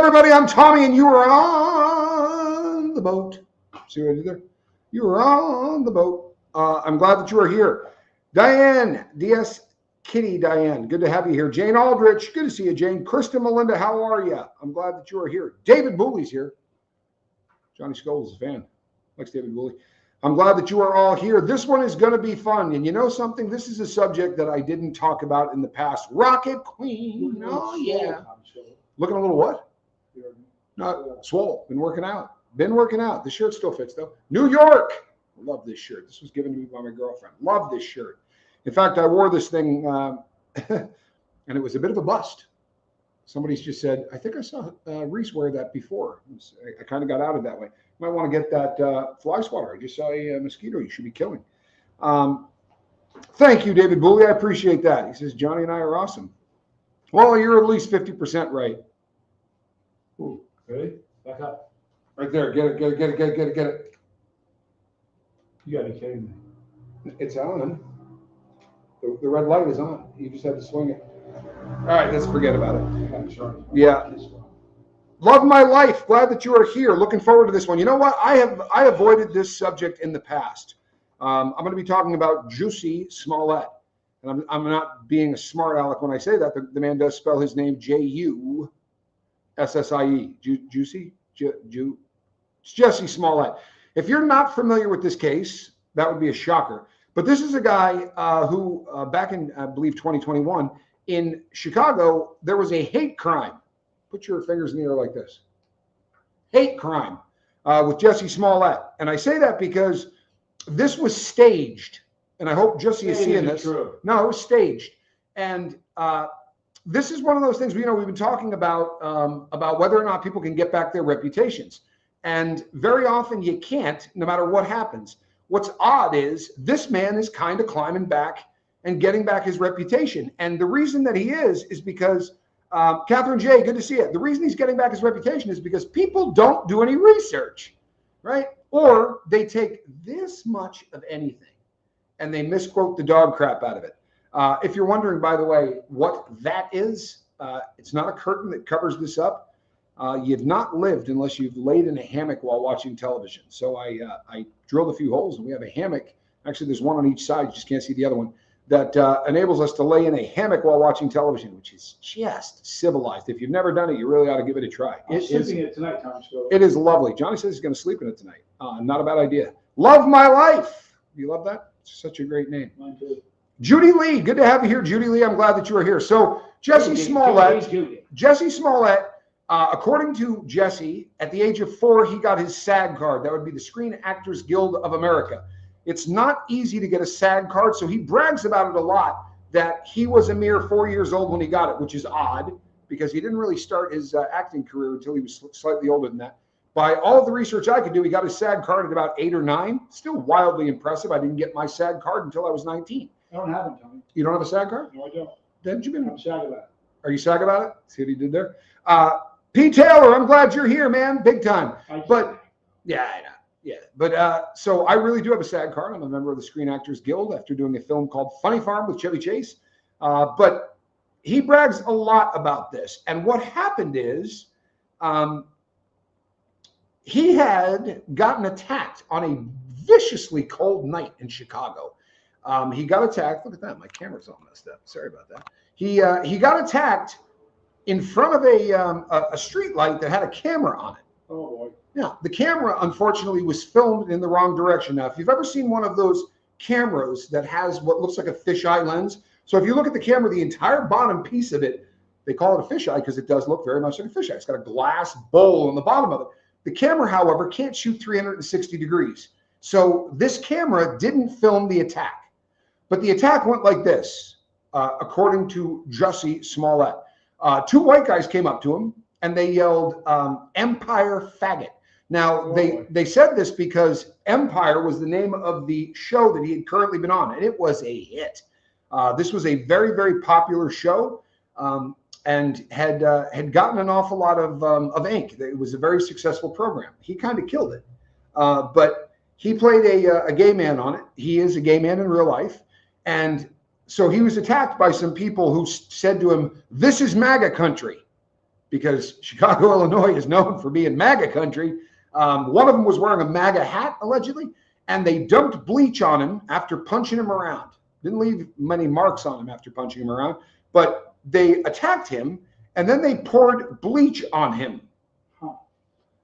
everybody? I'm Tommy, and you are on the boat. See what I did there? You are on the boat. I'm glad that you are here. Diane, DS Kitty Diane, good to have you here. Jane Aldrich, good to see you, Jane. Krista Melinda, how are you? I'm glad that you are here. David Booley's here. Johnny Scholes is a fan. Likes David Booley. I'm glad that you are all here. This one is going to be fun. And you know something? This is a subject that I didn't talk about in the past. Rocket Queen. Oh, yeah. Looking a little what? Not swole. Been working out. The shirt still fits, though. New York. I love this shirt. This was given to me by my girlfriend. Love this shirt. In fact, I wore this thing, and it was a bit of a bust. Somebody's just said, I think I saw Reese wear that before. I kind of got out of that way. You might want to get that fly swatter. I just saw a mosquito you should be killing. Thank you, David Booley. I appreciate that. He says, Johnny and I are awesome. Well, you're at least 50% right. Ooh, ready? Back up. Right there. Get it. You gotta be kidding me. It's on. The red light is on. You just have to swing it. All right, let's forget about it. Yeah. Love my life. Glad that you are here. Looking forward to this one. You know what? I avoided this subject in the past. I'm going to be talking about Jussie Smollett. And I'm not being a smart aleck when I say that. The man does spell his name Jussie. Jussie? It's Jussie Smollett. If you're not familiar with this case, that would be a shocker. But this is a guy who back in, I believe, 2021, in Chicago, there was a hate crime. Put your fingers in the air like this. Hate crime with Jussie Smollett. And I say that because this was staged. And I hope Jussie is seeing this. True. No, it was staged. And this is one of those things, we've been talking about whether or not people can get back their reputations. And very often you can't, no matter what happens. What's odd is this man is kind of climbing back and getting back his reputation. And the reason that he is because, Catherine J., good to see you. The reason he's getting back his reputation is because people don't do any research, right? Or they take this much of anything and they misquote the dog crap out of it. If you're wondering, by the way, what that is, it's not a curtain that covers this up. You've not lived unless you've laid in a hammock while watching television. So I drilled a few holes, and we have a hammock. Actually, there's one on each side. You just can't see the other one. That enables us to lay in a hammock while watching television, which is just civilized. If you've never done it, you really ought to give it a try. I'm sleeping in it tonight, Tom. It is lovely. Johnny says he's going to sleep in it tonight. Not a bad idea. Love my life. You love that? It's such a great name. Mine too. Judy Lee, good to have you here, Judy Lee. I'm glad that you are here. So Jussie Smollett, according to Jussie, at the age of 4, he got his SAG card. That would be the Screen Actors Guild of America. It's not easy to get a SAG card, so he brags about it a lot, that he was a mere 4 years old when he got it, which is odd because he didn't really start his acting career until he was slightly older than that. By all of the research I could do, he got his SAG card at about 8 or 9. Still wildly impressive. I didn't get my SAG card until I was 19. I don't have it, Tommy. You don't have a SAG card? No, I don't. Then you been? I'm sad about it. Are you sad about it? See what he did there? P. Taylor, I'm glad you're here, man. Big time. But yeah, I know. Yeah. But so I really do have a SAG card. I'm a member of the Screen Actors Guild after doing a film called Funny Farm with Chevy Chase. But he brags a lot about this. And what happened is he had gotten attacked on a viciously cold night in Chicago. He got attacked. Look at that. My camera's all messed up. Sorry about that. He got attacked in front of a street light that had a camera on it. Oh, boy. Yeah, the camera, unfortunately, was filmed in the wrong direction. Now, if you've ever seen one of those cameras that has what looks like a fisheye lens, so if you look at the camera, the entire bottom piece of it, they call it a fisheye because it does look very much like a fisheye. It's got a glass bowl on the bottom of it. The camera, however, can't shoot 360 degrees. So this camera didn't film the attack. But the attack went like this, according to Jussie Smollett. 2 white guys came up to him, and they yelled, Empire faggot. Now, they said this because Empire was the name of the show that he had currently been on, and it was a hit. This was a very, very popular show and had gotten an awful lot of ink. It was a very successful program. He kind of killed it. But he played a gay man on it. He is a gay man in real life. And so he was attacked by some people who said to him, "This is MAGA country." because Chicago, Illinois is known for being MAGA country. One of them was wearing a MAGA hat, allegedly, and they dumped bleach on him after punching him around. Didn't leave many marks on him after punching him around, but they attacked him, and then they poured bleach on him. Huh.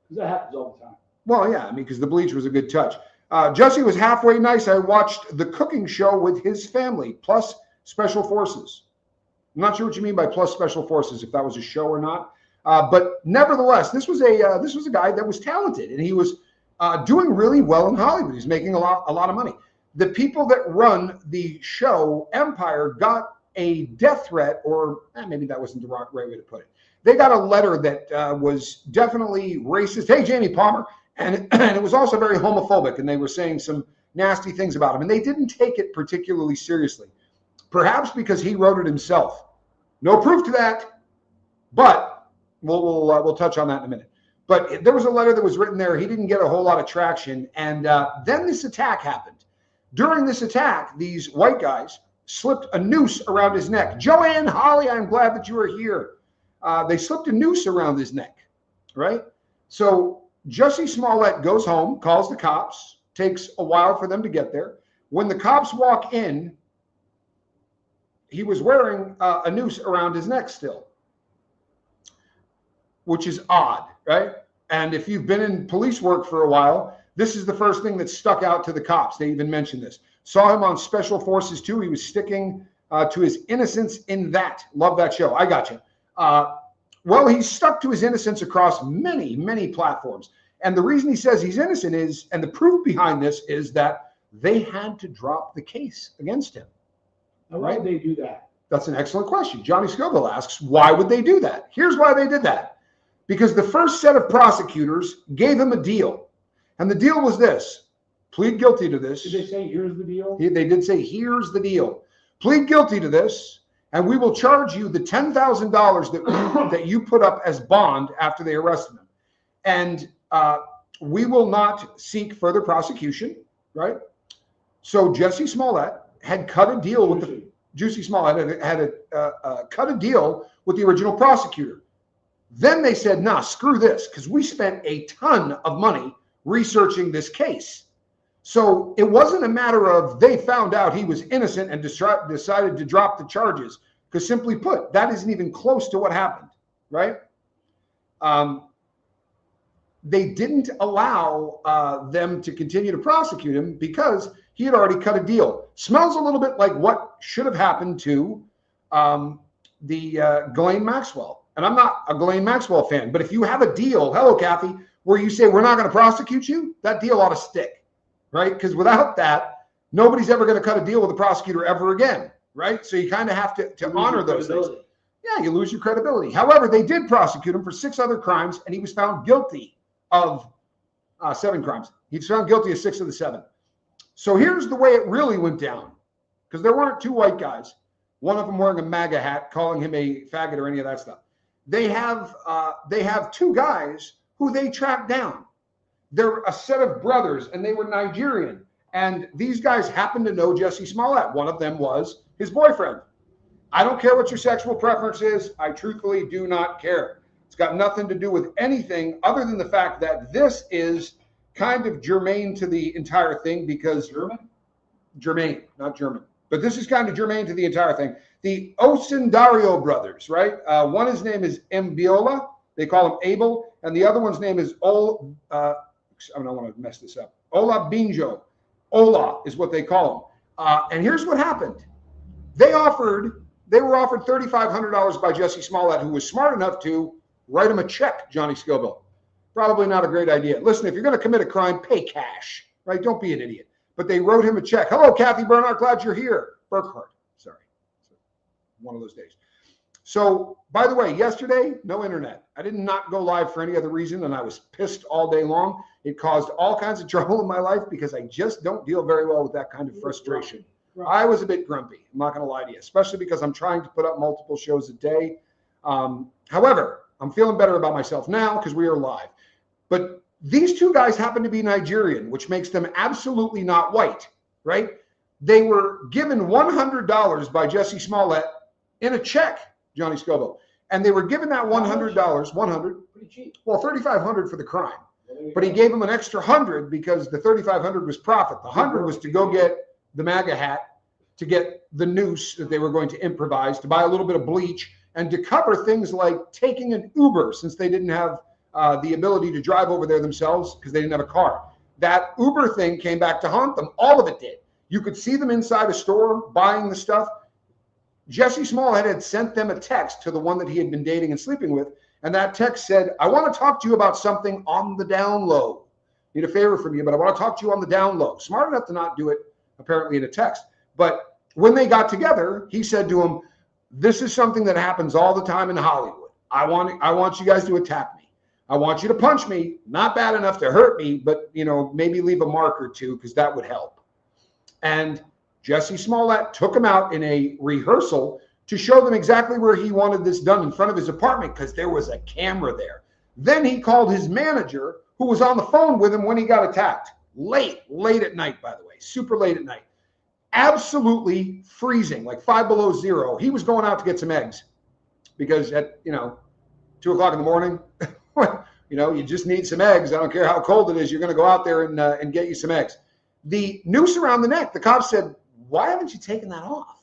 Because that happens all the time. Well, yeah, I mean, because the bleach was a good touch. Jussie was halfway nice. I watched the cooking show with his family, plus Special Forces. I'm not sure what you mean by plus Special Forces, if that was a show or not. But nevertheless, this was a guy that was talented, and he was doing really well in Hollywood. He's making a lot of money. The people that run the show Empire got a death threat, or maybe that wasn't the right way to put it. They got a letter that was definitely racist. Hey, Jamie Palmer. And it was also very homophobic, and they were saying some nasty things about him. And they didn't take it particularly seriously, perhaps because he wrote it himself. No proof to that, but we'll touch on that in a minute. But there was a letter that was written there. He didn't get a whole lot of traction. And then this attack happened. During this attack, these white guys slipped a noose around his neck. Joanne Holly, I'm glad that you are here. They slipped a noose around his neck, right? So Jussie Smollett goes home, calls the cops, takes a while for them to get there. When the cops walk in, he was wearing a noose around his neck still, which is odd, right? And if you've been in police work for a while, this is the first thing that stuck out to the cops. They even mentioned this. Saw him on Special Forces too. He was sticking to his innocence in that. Love that show. I got you. Well, he's stuck to his innocence across many, many platforms. And the reason he says he's innocent is, and the proof behind this is that they had to drop the case against him. Now, why did they do that? That's an excellent question. Johnny Scoville asks, why would they do that? Here's why they did that. Because the first set of prosecutors gave him a deal. And the deal was this: plead guilty to this. Did they say, here's the deal? They did say, here's the deal. Plead guilty to this, and we will charge you the $10,000 that you put up as bond after they arrested him. And we will not seek further prosecution, right? So Jussie Smollett had cut a deal with the Jussie Smollett had cut a deal with the original prosecutor. Then they said, nah, screw this, because we spent a ton of money researching this case. So it wasn't a matter of they found out he was innocent and decided to drop the charges, because simply put, that isn't even close to what happened, right? They didn't allow them to continue to prosecute him because he had already cut a deal. Smells a little bit like what should have happened to Ghislaine Maxwell. And I'm not a Ghislaine Maxwell fan, but if you have a deal, hello, Kathy, where you say we're not going to prosecute you, that deal ought to stick, right? Because without that, nobody's ever going to cut a deal with a prosecutor ever again, right? So you kind of have to honor those things. Yeah, you lose your credibility. However, they did prosecute him for 6 other crimes, and he was found guilty of 7 crimes. He was found guilty of 6 of the 7. So here's the way it really went down, because there weren't 2 white guys, one of them wearing a MAGA hat, calling him a faggot or any of that stuff. They have 2 guys who they tracked down. They're a set of brothers, and they were Nigerian. And these guys happened to know Jussie Smollett. One of them was his boyfriend. I don't care what your sexual preference is. I truthfully do not care. It's got nothing to do with anything other than the fact that this is kind of germane to the entire thing, because germane, not German, but this is kind of germane to the entire thing. The Osundario brothers, right? One, his name is Mbiola. They call him Abel. And the other one's name is I don't want to mess this up. Ola Binjo. Ola is what they call him. And here's what happened. They were offered $3,500 by Jussie Smollett, who was smart enough to write him a check, Johnny Scoville. Probably not a great idea. Listen, if you're going to commit a crime, pay cash, right? Don't be an idiot. But they wrote him a check. Hello, Kathy Bernhardt. Glad you're here. Burkhart. Sorry. One of those days. So, by the way, yesterday, no internet. I did not go live for any other reason, and I was pissed all day long. It caused all kinds of trouble in my life because I just don't deal very well with that kind of frustration. Right. I was a bit grumpy. I'm not going to lie to you, especially because I'm trying to put up multiple shows a day. However, I'm feeling better about myself now because we are live. But these 2 guys happen to be Nigerian, which makes them absolutely not white, right? They were given $100 by Jussie Smollett in a check, Johnny Scoville. And they were given that $100, 100. Pretty cheap. Well, $3,500 for the crime. Well, But he gave him an extra 100 because the $3,500 was profit. The 100 was to go get the MAGA hat, to get the noose that they were going to improvise, to buy a little bit of bleach, and to cover things like taking an Uber, since they didn't have the ability to drive over there themselves because they didn't have a car. That Uber thing came back to haunt them. All of it did. You could see them inside a store buying the stuff. Jussie Smollett had sent them a text to the one that he had been dating and sleeping with. And that text said, I want to talk to you about something on the down low. Need a favor from you, but I want to talk to you on the down low. Smart enough to not do it, apparently, in a text. But when they got together, he said to him, this is something that happens all the time in Hollywood. I want you guys to attack me. I want you to punch me. Not bad enough to hurt me, but, you know, maybe leave a mark or two because that would help. And Jussie Smollett took him out in a rehearsal to show them exactly where he wanted this done in front of his apartment because there was a camera there. Then he called his manager, who was on the phone with him when he got attacked. Late at night, by the way, super late at night. Absolutely freezing, like 5 below zero. He was going out to get some eggs because at, 2 o'clock in the morning, you just need some eggs. I don't care how cold it is. You're going to go out there and get you some eggs. The noose around the neck, the cops said, why haven't you taken that off?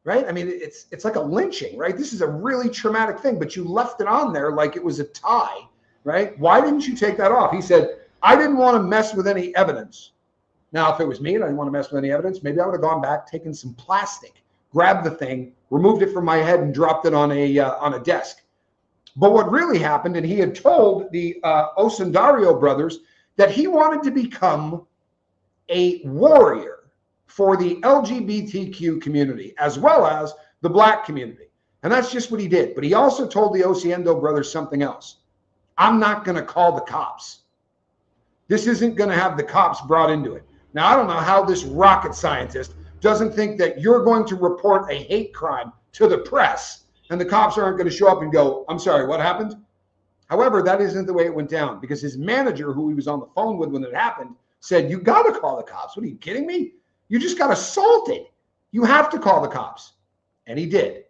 Right? I mean, it's like a lynching, right? This is a really traumatic thing, but you left it on there like it was a tie, right? Why didn't you take that off? He said, I didn't want to mess with any evidence. Now, if it was me and I didn't want to mess with any evidence, maybe I would have gone back, taken some plastic, grabbed the thing, removed it from my head, and dropped it on a desk. But what really happened, and he had told the Osundario brothers that he wanted to become a warrior for the LGBTQ community, as well as the black community. And that's just what he did. But he also told the Osundario brothers something else. I'm not going to call the cops. This isn't going to have the cops brought into it. Now, I don't know how this rocket scientist doesn't think that you're going to report a hate crime to the press and the cops aren't going to show up and go, I'm sorry, what happened? However, that isn't the way it went down because his manager, who he was on the phone with when it happened, said, you got to call the cops. What are you kidding me? You just got assaulted. You have to call the cops. And he did.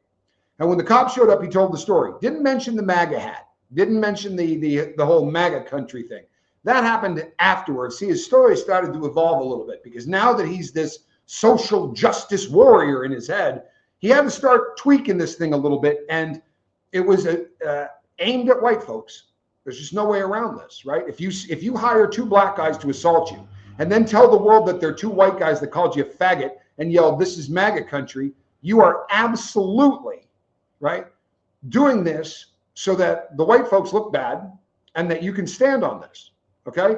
And when the cops showed up, he told the story. Didn't mention the MAGA hat. Didn't mention the whole MAGA country thing. That happened afterwards. See, his story started to evolve a little bit because now that he's this social justice warrior in his head, he had to start tweaking this thing a little bit. And it was aimed at white folks. There's just no way around this, right? If you hire 2 black guys to assault you and then tell the world that they're 2 white guys that called you a faggot and yell, this is MAGA country, you are absolutely, right, doing this so that the white folks look bad and that you can stand on this, okay?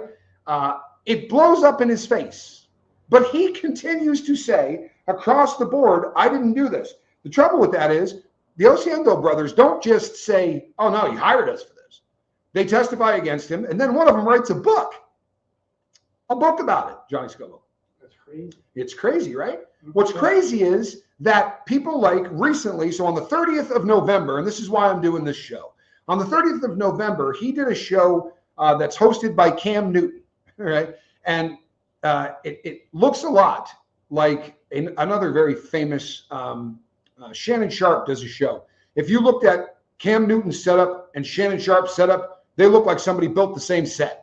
It blows up in his face, but he continues to say across the board, I didn't do this. The trouble with that is the Osundario brothers don't just say, oh, no, he hired us for this. They testify against him, and then one of them writes a book about it, Johnny Scoville. That's crazy. It's crazy, right? What's crazy is that people like recently, so on the 30th of November, and this is why I'm doing this show, on the 30th of November, he did a show that's hosted by Cam Newton, right? And it looks a lot like another very famous, Shannon Sharp does a show. If you looked at Cam Newton's setup and Shannon Sharp's setup, they look like somebody built the same set.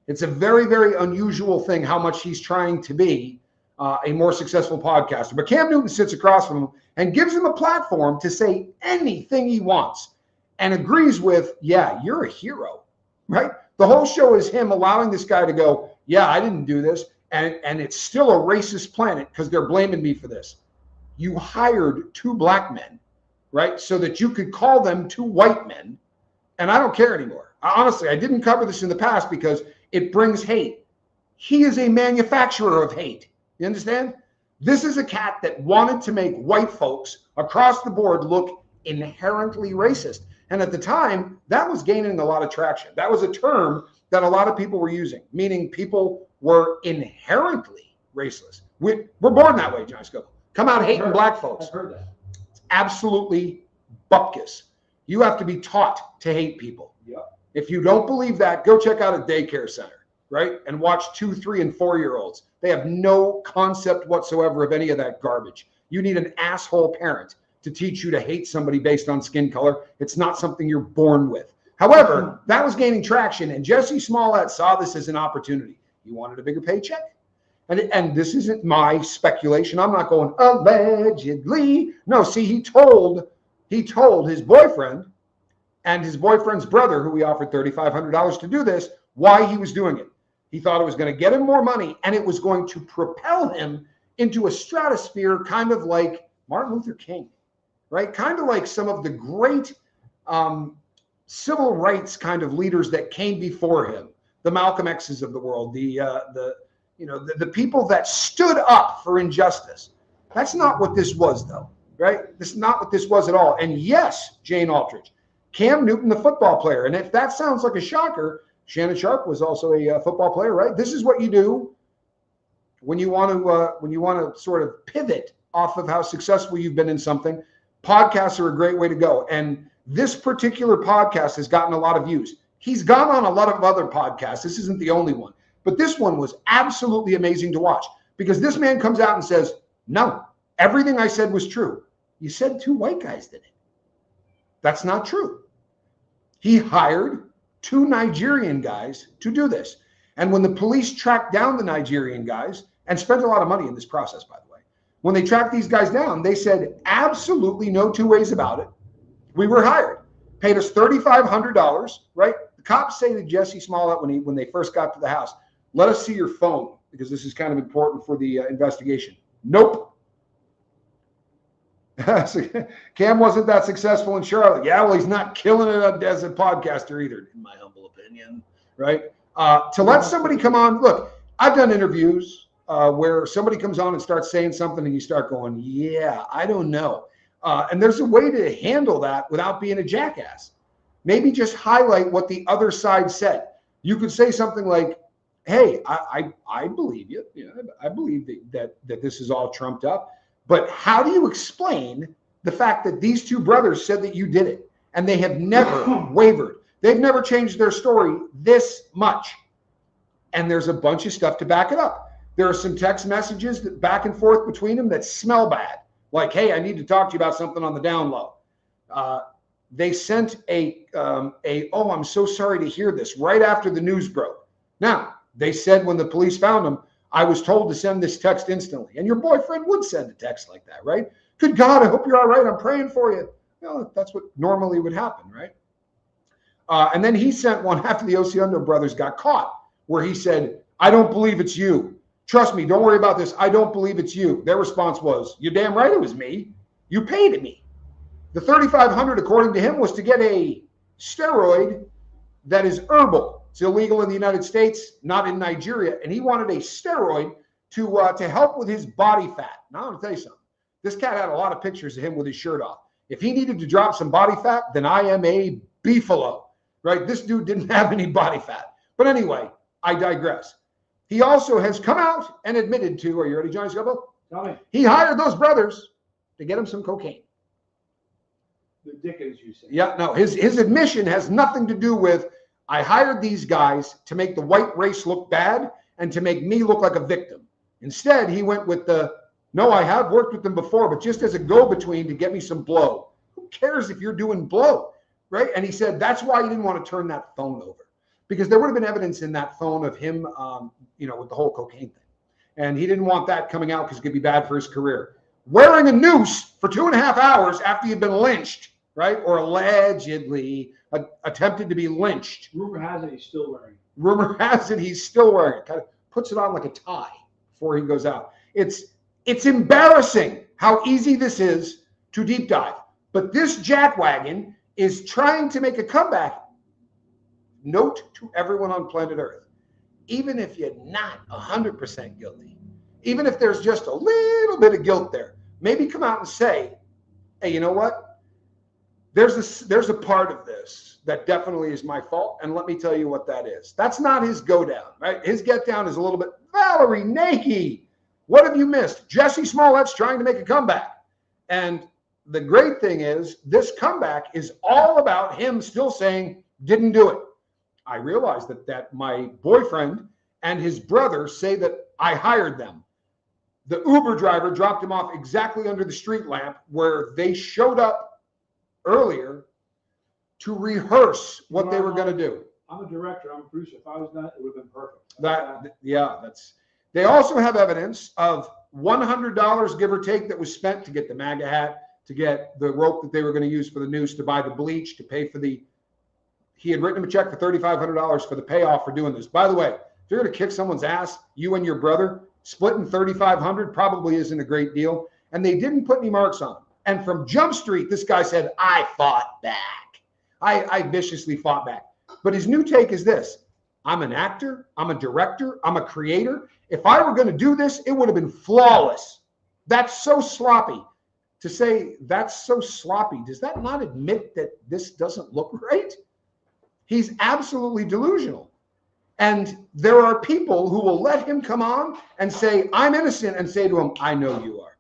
It's a very, very unusual thing how much he's trying to be a more successful podcaster. But Cam Newton sits across from him and gives him a platform to say anything he wants and agrees with, yeah, you're a hero, right? The whole show is him allowing this guy to go, yeah, I didn't do this. And it's still a racist planet because they're blaming me for this. You hired 2 black men, right? So that you could call them 2 white men. And I don't care anymore. Honestly, I didn't cover this in the past because it brings hate. He is a manufacturer of hate. You understand? This is a cat that wanted to make white folks across the board look inherently racist. And at the time, that was gaining a lot of traction. That was a term that a lot of people were using, meaning people were inherently racist. We're born that way, John Scoville. Come out hating black folks. I've heard that. It's absolutely bupkis. You have to be taught to hate people. Yep. If you don't believe that, go check out a daycare center, right? And watch 2, 3, and 4-year-olds. They have no concept whatsoever of any of that garbage. You need an asshole parent to teach you to hate somebody based on skin color. It's not something you're born with. However, that was gaining traction, and Jussie Smollett saw this as an opportunity. He wanted a bigger paycheck. And this isn't my speculation. I'm not going allegedly. No, see, he told his boyfriend and his boyfriend's brother, who he offered $3,500 to do this, why he was doing it. He thought it was going to get him more money, and it was going to propel him into a stratosphere, kind of like Martin Luther King, right? Kind of like some of the great civil rights kind of leaders that came before him, the Malcolm X's of the world, the people that stood up for injustice. That's not what this was, though, right? This is not what this was at all. And yes, Jane Aldridge, Cam Newton, the football player. And if that sounds like a shocker, Shannon Sharpe was also a football player, right? This is what you do when you want to sort of pivot off of how successful you've been in something. Podcasts are a great way to go. And this particular podcast has gotten a lot of views. He's gone on a lot of other podcasts. This isn't the only one. But this one was absolutely amazing to watch, because this man comes out and says, no, everything I said was true. You said 2 white guys did it. That's not true. He hired 2 Nigerian guys to do this. And when the police tracked down the Nigerian guys, and spent a lot of money in this process, by the way, when they tracked these guys down, they said absolutely no 2 ways about it. We were hired, paid us $3,500, right? The cops say to Jussie Smollett when they first got to the house, let us see your phone, because this is kind of important for the investigation. Nope. Cam wasn't that successful in Charlotte. Yeah, well, he's not killing it as a podcaster either, in my humble opinion, right? To let somebody come on, look, I've done interviews where somebody comes on and starts saying something and you start going, yeah, I don't know. And there's a way to handle that without being a jackass. Maybe just highlight what the other side said. You could say something like, hey, I believe you. I believe that this is all trumped up. But how do you explain the fact that these 2 brothers said that you did it, and they have never wavered? They've never changed their story this much. And there's a bunch of stuff to back it up. There are some text messages that back and forth between them that smell bad. Like, hey, I need to talk to you about something on the down low. They sent oh, I'm so sorry to hear this, right after the news broke. Now, they said when the police found him, I was told to send this text instantly. And your boyfriend would send a text like that, right? Good God, I hope you're all right. I'm praying for you. That's what normally would happen, right? And then he sent one after the Osiundo brothers got caught, where he said, I don't believe it's you. Trust me, don't worry about this. I don't believe it's you. Their response was, you're damn right it was me. You paid me. The $3,500, according to him, was to get a steroid that is herbal. It's illegal in the United States, not in Nigeria. And he wanted a steroid to help with his body fat. Now, I'm going to tell you something. This cat had a lot of pictures of him with his shirt off. If he needed to drop some body fat, then I am a beefalo, right? This dude didn't have any body fat. But anyway, I digress. He also has come out and admitted to, are you ready, Johnny Scubbo? Tell me. He hired those brothers to get him some cocaine. The Dickens, you say. Yeah, no, his admission has nothing to do with, I hired these guys to make the white race look bad and to make me look like a victim. Instead, he went with no, I have worked with them before, but just as a go-between to get me some blow. Who cares if you're doing blow, right? And he said that's why he didn't want to turn that phone over, because there would have been evidence in that phone of him, with the whole cocaine thing. And he didn't want that coming out because it could be bad for his career. Wearing a noose for 2.5 hours after you've been lynched, right? Or allegedly attempted to be lynched. Rumor has it he's still wearing it. Rumor has it he's still wearing it. Kind of puts it on like a tie before he goes out. It's embarrassing how easy this is to deep dive. But this jackwagon is trying to make a comeback. Note to everyone on planet Earth, even if you're not 100% guilty, even if there's just a little bit of guilt there, maybe come out and say, hey, you know what? There's a part of this that definitely is my fault, and let me tell you what that is. That's not his go down, right? His get down is a little bit, Valerie Nakey, what have you missed? Jussie Smollett's trying to make a comeback. And the great thing is this comeback is all about him still saying, didn't do it. I realize that my boyfriend and his brother say that I hired them. The Uber driver dropped him off exactly under the street lamp where they showed up earlier to rehearse what they were going to do. I'm a director. I'm a producer. If I was not, it would have been perfect. They also have evidence of $100, give or take, that was spent to get the MAGA hat, to get the rope that they were going to use for the noose, to buy the bleach, to pay for he had written him a check for $3,500 for the payoff for doing this. By the way, if you're going to kick someone's ass, you and your brother, splitting $3,500 probably isn't a great deal. And they didn't put any marks on him. And from Jump Street, this guy said, I fought back. I viciously fought back. But his new take is this: I'm an actor, I'm a director, I'm a creator. If I were going to do this, it would have been flawless. That's so sloppy. To say that's so sloppy, does that not admit that this doesn't look right? He's absolutely delusional. And there are people who will let him come on and say, I'm innocent, and say to him, I know you are.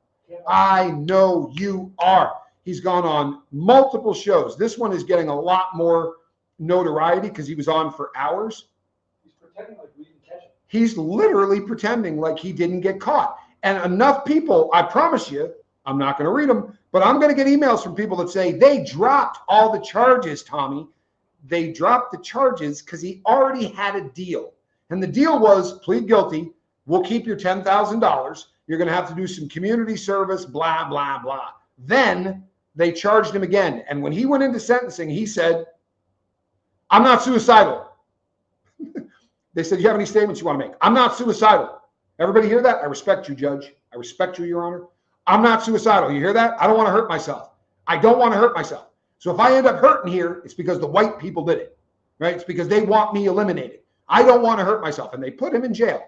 I know you are. He's gone on multiple shows. This one is getting a lot more notoriety because he was on for hours. He's pretending like we didn't catch him. He's literally pretending like he didn't get caught. And enough people, I promise you, I'm not going to read them, but I'm going to get emails from people that say they dropped all the charges, Tommy. They dropped the charges because he already had a deal. And the deal was plead guilty. We'll keep your $10,000. You're going to have to do some community service, blah, blah, blah. Then they charged him again. And when he went into sentencing, he said, I'm not suicidal. They said, you have any statements you want to make? I'm not suicidal. Everybody hear that? I respect you, Judge. I respect you, Your Honor. I'm not suicidal. You hear that? I don't want to hurt myself. I don't want to hurt myself. So if I end up hurting here, it's because the white people did it, right? It's because they want me eliminated. I don't want to hurt myself. And they put him in jail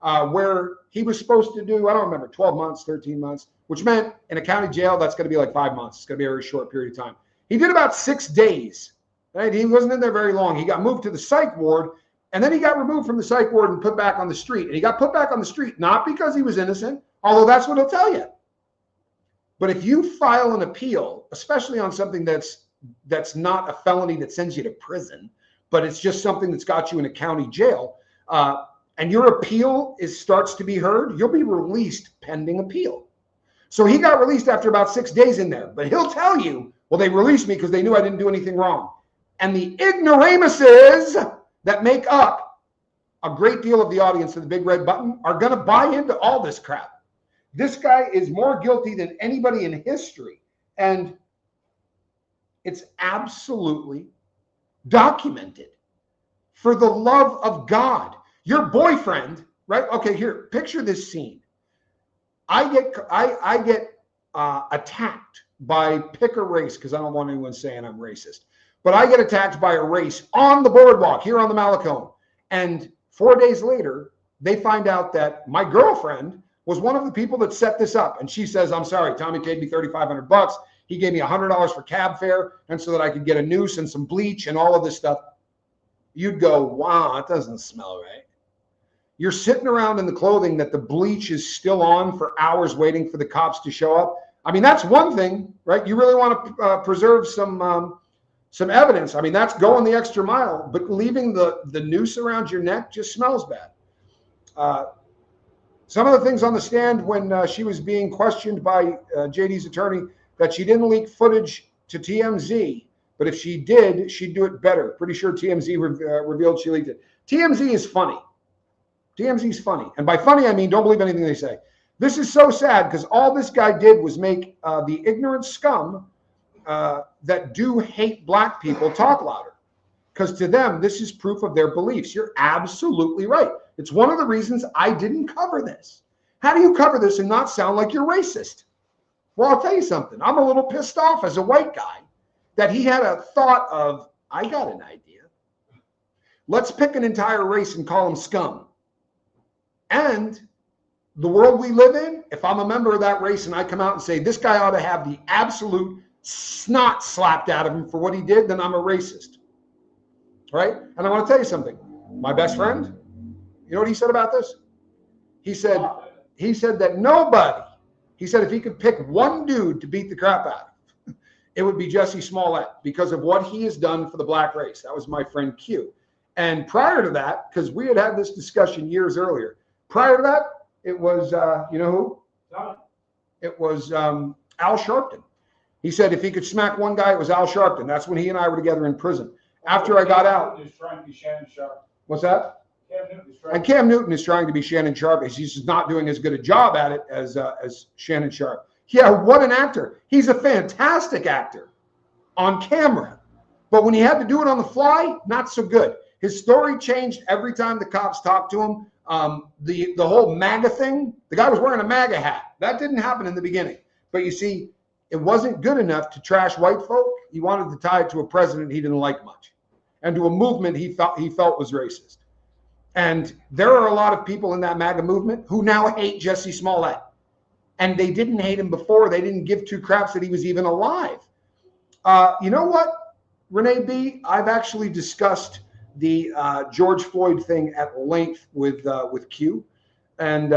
where he was supposed to do, I don't remember, 12 months, 13 months, which meant in a county jail, that's going to be like 5 months. It's going to be a very short period of time. He did about 6 days, right? He wasn't in there very long. He got moved to the psych ward, and then he got removed from the psych ward and put back on the street. And he got put back on the street, not because he was innocent, although that's what he'll tell you. But if you file an appeal, especially on something that's not a felony that sends you to prison, but it's just something that's got you in a county jail, and your appeal starts to be heard, you'll be released pending appeal. So he got released after about 6 days in there, but he'll tell you, well, they released me because they knew I didn't do anything wrong. And the ignoramuses that make up a great deal of the audience of the Big Red Button are going to buy into all this crap. This guy is more guilty than anybody in history. And it's absolutely documented. For the love of God, your boyfriend, right? Okay, here, picture this scene. I get attacked by pick a race, because I don't want anyone saying I'm racist, but I get attacked by a race on the boardwalk here on the Malecone. And 4 days later, they find out that my girlfriend was one of the people that set this up. And she says, I'm sorry, Tommy paid me $3,500. He gave me $100 for cab fare, and so that I could get a noose and some bleach and all of this stuff. You'd go, wow, that doesn't smell right. You're sitting around in the clothing that the bleach is still on for hours waiting for the cops to show up. I mean, that's one thing, right? You really want to preserve some evidence. I mean, that's going the extra mile, but leaving the noose around your neck just smells bad. Some of the things on the stand when she was being questioned by JD's attorney, that she didn't leak footage to TMZ, but if she did, she'd do it better. Pretty sure TMZ revealed she leaked it. TMZ is funny. TMZ is funny. And by funny, I mean don't believe anything they say. This is so sad because all this guy did was make the ignorant scum that do hate black people talk louder. Because to them, this is proof of their beliefs. You're absolutely right. It's one of the reasons I didn't cover this. How do you cover this and not sound like you're racist? Well, I'll tell you something. I'm a little pissed off as a white guy that he had a thought of, I got an idea. Let's pick an entire race and call them scum. And the world we live in, if I'm a member of that race and I come out and say, this guy ought to have the absolute snot slapped out of him for what he did, then I'm a racist. Right? And I want to tell you something. My best friend, you know what he said about this? He said that nobody, he said if he could pick one dude to beat the crap out of, it would be Jussie Smollett because of what he has done for the black race. That was my friend Q. And prior to that, because we had this discussion years earlier, prior to that, It was, you know who? It was Al Sharpton. He said if he could smack one guy, it was Al Sharpton. That's when he and I were together in prison. After I got out. He's trying to be Shannon Sharp. What's that? And Cam Newton is trying to be Shannon Sharp. He's just not doing as good a job at it as Shannon Sharp. Yeah, what an actor. He's a fantastic actor on camera. But when he had to do it on the fly, not so good. His story changed every time the cops talked to him. The whole MAGA thing, the guy was wearing a MAGA hat. That didn't happen in the beginning. But you see, it wasn't good enough to trash white folk. He wanted to tie it to a president he didn't like much and to a movement he felt was racist. And there are a lot of people in that MAGA movement who now hate Jussie Smollett. And they didn't hate him before. They didn't give two craps that he was even alive. You know what, Renee B? I've actually discussed the George Floyd thing at length with Q. And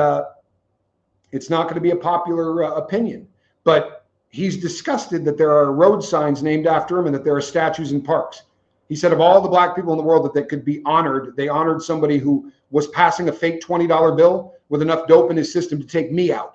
it's not going to be a popular opinion. But he's disgusted that there are road signs named after him and that there are statues in parks. He said of all the black people in the world that they could be honored, they honored somebody who was passing a fake $20 bill with enough dope in his system to take me out,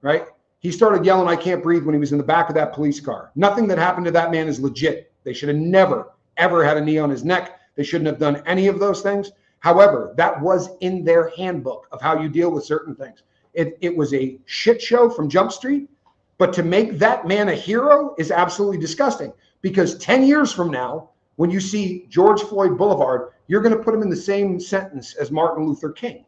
right? He started yelling, "I can't breathe," when he was in the back of that police car. Nothing that happened to that man is legit. They should have never, ever had a knee on his neck. They shouldn't have done any of those things. However, that was in their handbook of how you deal with certain things. It was a shit show from Jump Street, but to make that man a hero is absolutely disgusting, because 10 years from now, when you see George Floyd Boulevard, you're going to put him in the same sentence as Martin Luther King.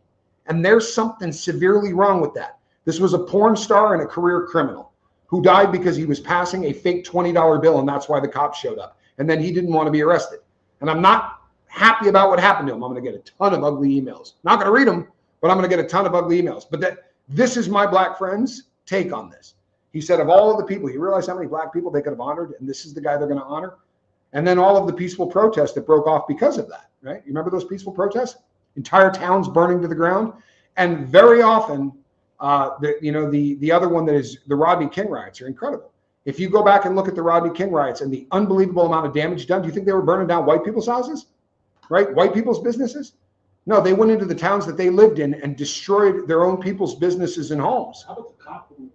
And there's something severely wrong with that. This was a porn star and a career criminal who died because he was passing a fake $20 bill, and that's why the cops showed up. And then he didn't want to be arrested. And I'm not happy about what happened to him. I'm going to get a ton of ugly emails. Not going to read them, but I'm going to get a ton of ugly emails. But this is my black friend's take on this. He said of all of the people, you realize how many black people they could have honored, and this is the guy they're going to honor? And then all of the peaceful protests that broke off because of that, right? You remember those peaceful protests? Entire towns burning to the ground. And very often, the other one that is the Rodney King riots are incredible. If you go back and look at the Rodney King riots and the unbelievable amount of damage done, do you think they were burning down white people's houses, right? White people's businesses? No, they went into the towns that they lived in and destroyed their own people's businesses and homes. How about the cop who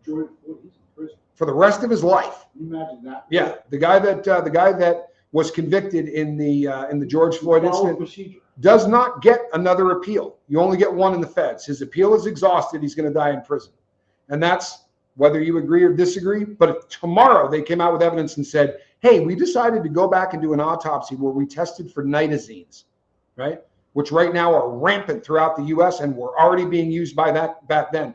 George Floyd? He's in prison for the rest of his life. Can you imagine that? Yeah, the guy that was convicted in the George Floyd incident does not get another appeal. You only get one in the feds. His appeal is exhausted. He's going to die in prison. And that's whether you agree or disagree. But tomorrow they came out with evidence and said, hey, we decided to go back and do an autopsy where we tested for nitazines, right? Which right now are rampant throughout the U.S. and were already being used by that back then.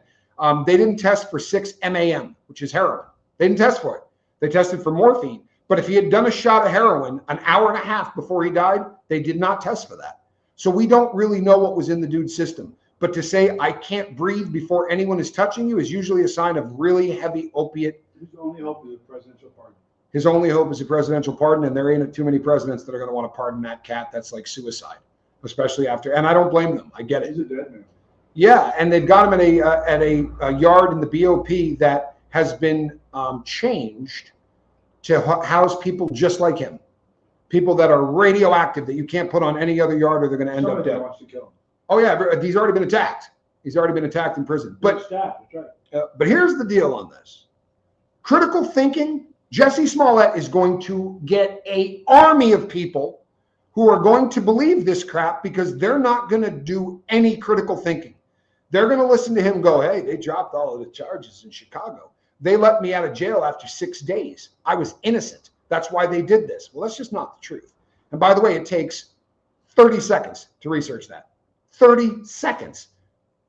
They didn't test for 6-MAM, which is heroin. They didn't test for it. They tested for morphine. But if he had done a shot of heroin an hour and a half before he died, they did not test for that. So we don't really know what was in the dude's system. But to say I can't breathe before anyone is touching you is usually a sign of really heavy opiate. His only hope is a presidential pardon. His only hope is a presidential pardon, and there ain't too many presidents that are going to want to pardon that cat. That's like suicide, especially after. And I don't blame them. I get it. He's a dead man. Yeah, and they've got him at a yard in the BOP that has been changed to house people just like him. People that are radioactive that you can't put on any other yard or they're going to end up dead. Wants to kill him. Oh yeah, he's already been attacked. He's already been attacked in prison. But here's the deal on this. Critical thinking, Jussie Smollett is going to get an army of people who are going to believe this crap because they're not going to do any critical thinking. They're going to listen to him go, hey, they dropped all of the charges in Chicago. They let me out of jail after 6 days. I was innocent. That's why they did this. Well, that's just not the truth. And by the way, it takes 30 seconds to research that. 30 seconds.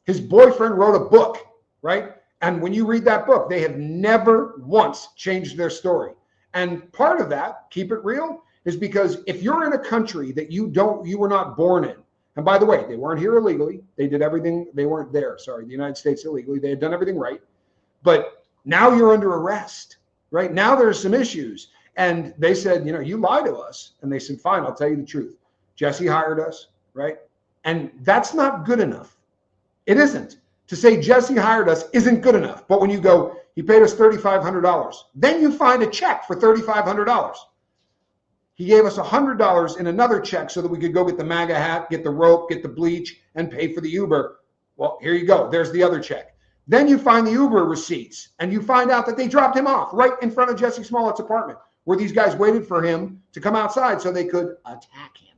His boyfriend wrote a book, right? And when you read that book, they have never once changed their story. And part of that, keep it real, is because if you're in a country that you were not born in, and by the way, they weren't here illegally. They did everything. They weren't there. Sorry, the United States illegally. They had done everything right. But now you're under arrest, right? Now there's some issues. And they said, you lie to us. And they said, fine, I'll tell you the truth. Jussie hired us, right? And that's not good enough. It isn't. To say Jussie hired us isn't good enough. But when you go, he paid us $3,500, then you find a check for $3,500. He gave us $100 in another check so that we could go get the MAGA hat, get the rope, get the bleach, and pay for the Uber. Well, here you go. There's the other check. Then you find the Uber receipts, and you find out that they dropped him off right in front of Jussie Smollett's apartment, where these guys waited for him to come outside so they could attack him.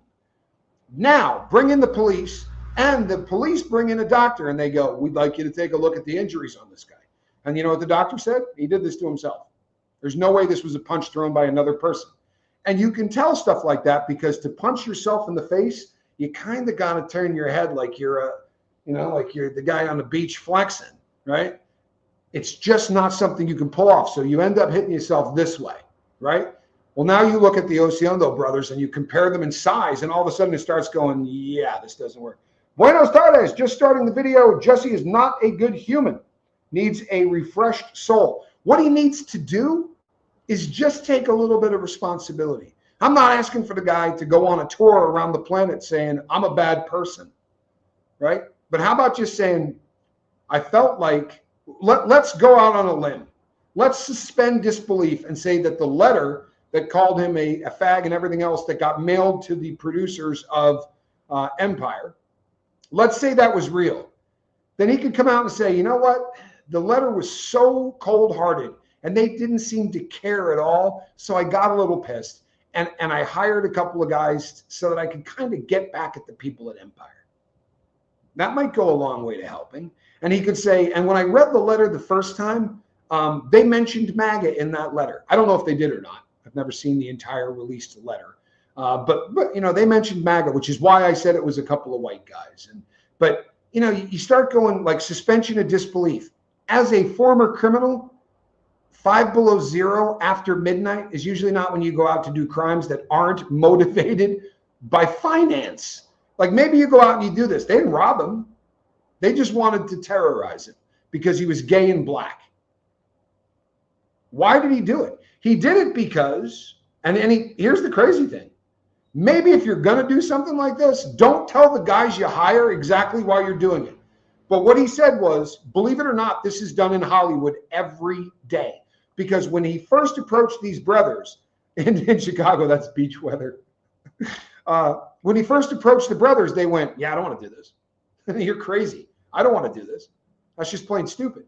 Now, bring in the police, and the police bring in a doctor, and they go, we'd like you to take a look at the injuries on this guy. And you know what the doctor said? He did this to himself. There's no way this was a punch thrown by another person. And you can tell stuff like that because to punch yourself in the face, you kind of got to turn your head like you're like you're the guy on the beach flexing, right? It's just not something you can pull off. So you end up hitting yourself this way, right? Well, now you look at the Osiondo brothers and you compare them in size, and all of a sudden it starts going, yeah, this doesn't work. Buenos tardes, just starting the video. Jussie is not a good human, needs a refreshed soul. What he needs to do is just take a little bit of responsibility. I'm not asking for the guy to go on a tour around the planet saying, I'm a bad person, right? But how about just saying, I felt like, let's go out on a limb. Let's suspend disbelief and say that the letter that called him a fag and everything else that got mailed to the producers of Empire, let's say that was real. Then he could come out and say, you know what? The letter was so cold-hearted and they didn't seem to care at all. So I got a little pissed and I hired a couple of guys so that I could kind of get back at the people at Empire. That might go a long way to helping. And he could say, and when I read the letter the first time, they mentioned MAGA in that letter. I don't know if they did or not. I've never seen the entire released letter. But you know, they mentioned MAGA, which is why I said it was a couple of white guys. But you know, you start going like suspension of disbelief. As a former criminal, 5 below 0 after midnight is usually not when you go out to do crimes that aren't motivated by finance. Like maybe you go out and you do this. They didn't rob him. They just wanted to terrorize him because he was gay and black. Why did he do it? He did it because, here's the crazy thing. Maybe if you're going to do something like this, don't tell the guys you hire exactly why you're doing it. But what he said was, believe it or not, this is done in Hollywood every day. Because when he first approached these brothers in Chicago, that's beach weather. When he first approached the brothers, they went, yeah, I don't want to do this. You're crazy. I don't want to do this. That's just plain stupid.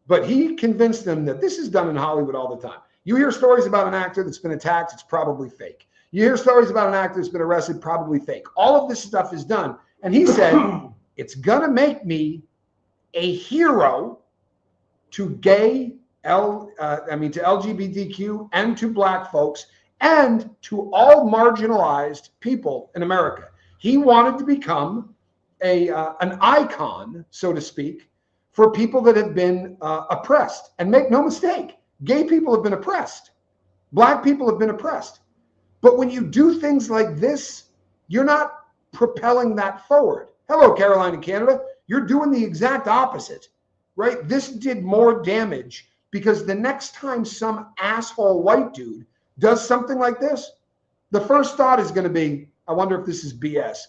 But he convinced them that this is done in Hollywood all the time. You hear stories about an actor that's been attacked, it's probably fake. You hear stories about an actor that's been arrested, probably fake. All of this stuff is done. And he said, it's going to make me a hero to to LGBTQ and to black folks and to all marginalized people in America. He wanted to become an icon, so to speak, for people that have been oppressed. And make no mistake, gay people have been oppressed. Black people have been oppressed. But when you do things like this, you're not propelling that forward. Hello, Caroline in Canada. You're doing the exact opposite, right? This did more damage because the next time some asshole white dude does something like this, the first thought is going to be, I wonder if this is BS.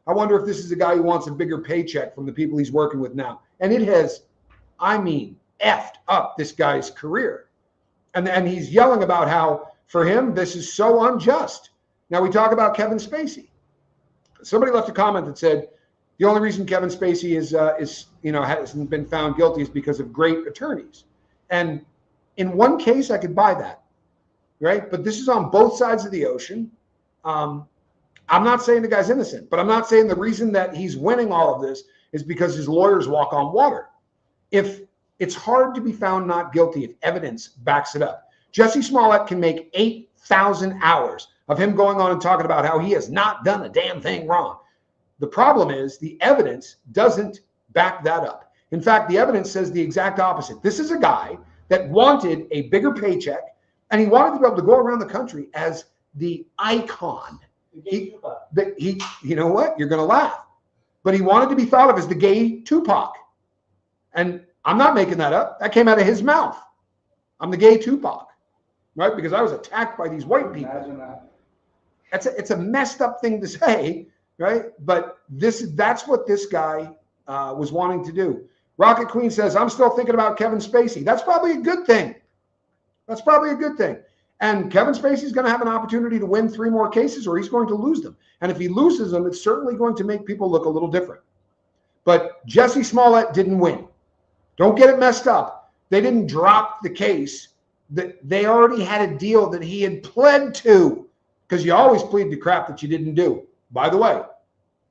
I wonder if this is a guy who wants a bigger paycheck from the people he's working with now. And it has, effed up this guy's career. And he's yelling about how, for him, this is so unjust. Now we talk about Kevin Spacey. Somebody left a comment that said, the only reason Kevin Spacey hasn't been found guilty is because of great attorneys. And in one case, I could buy that, right? But this is on both sides of the ocean. I'm not saying the guy's innocent, but I'm not saying the reason that he's winning all of this is because his lawyers walk on water. If it's hard to be found not guilty if evidence backs it up. Jussie Smollett can make 8,000 hours of him going on and talking about how he has not done a damn thing wrong. The problem is the evidence doesn't back that up. In fact, the evidence says the exact opposite. This is a guy that wanted a bigger paycheck, and he wanted to be able to go around the country as the icon. You know what? You're going to laugh. But he wanted to be thought of as the gay Tupac. And I'm not making that up. That came out of his mouth. I'm the gay Tupac, right? Because I was attacked by these white people. Imagine that. It's a messed up thing to say, right? But that's what this guy was wanting to do. Rocket Queen says, I'm still thinking about Kevin Spacey. That's probably a good thing. That's probably a good thing. And Kevin Spacey's going to have an opportunity to win 3 more cases, or he's going to lose them. And if he loses them, it's certainly going to make people look a little different. But Jussie Smollett didn't win. Don't get it messed up. They didn't drop the case. They already had a deal that he had pled to, because you always plead to crap that you didn't do. By the way,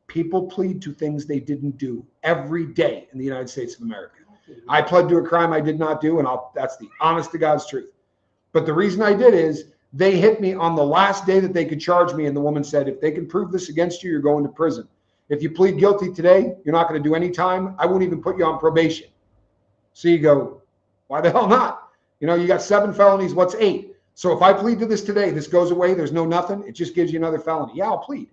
people plead to things they didn't do every day in the United States of America. I pled to a crime I did not do, and that's the honest to God's truth. But the reason I did is they hit me on the last day that they could charge me, and the woman said, if they can prove this against you, you're going to prison. If you plead guilty today, you're not going to do any time. I won't even put you on probation. So you go, why the hell not? You know, you got 7 felonies. What's 8? So if I plead to this today, this goes away. There's no nothing. It just gives you another felony. Yeah, I'll plead.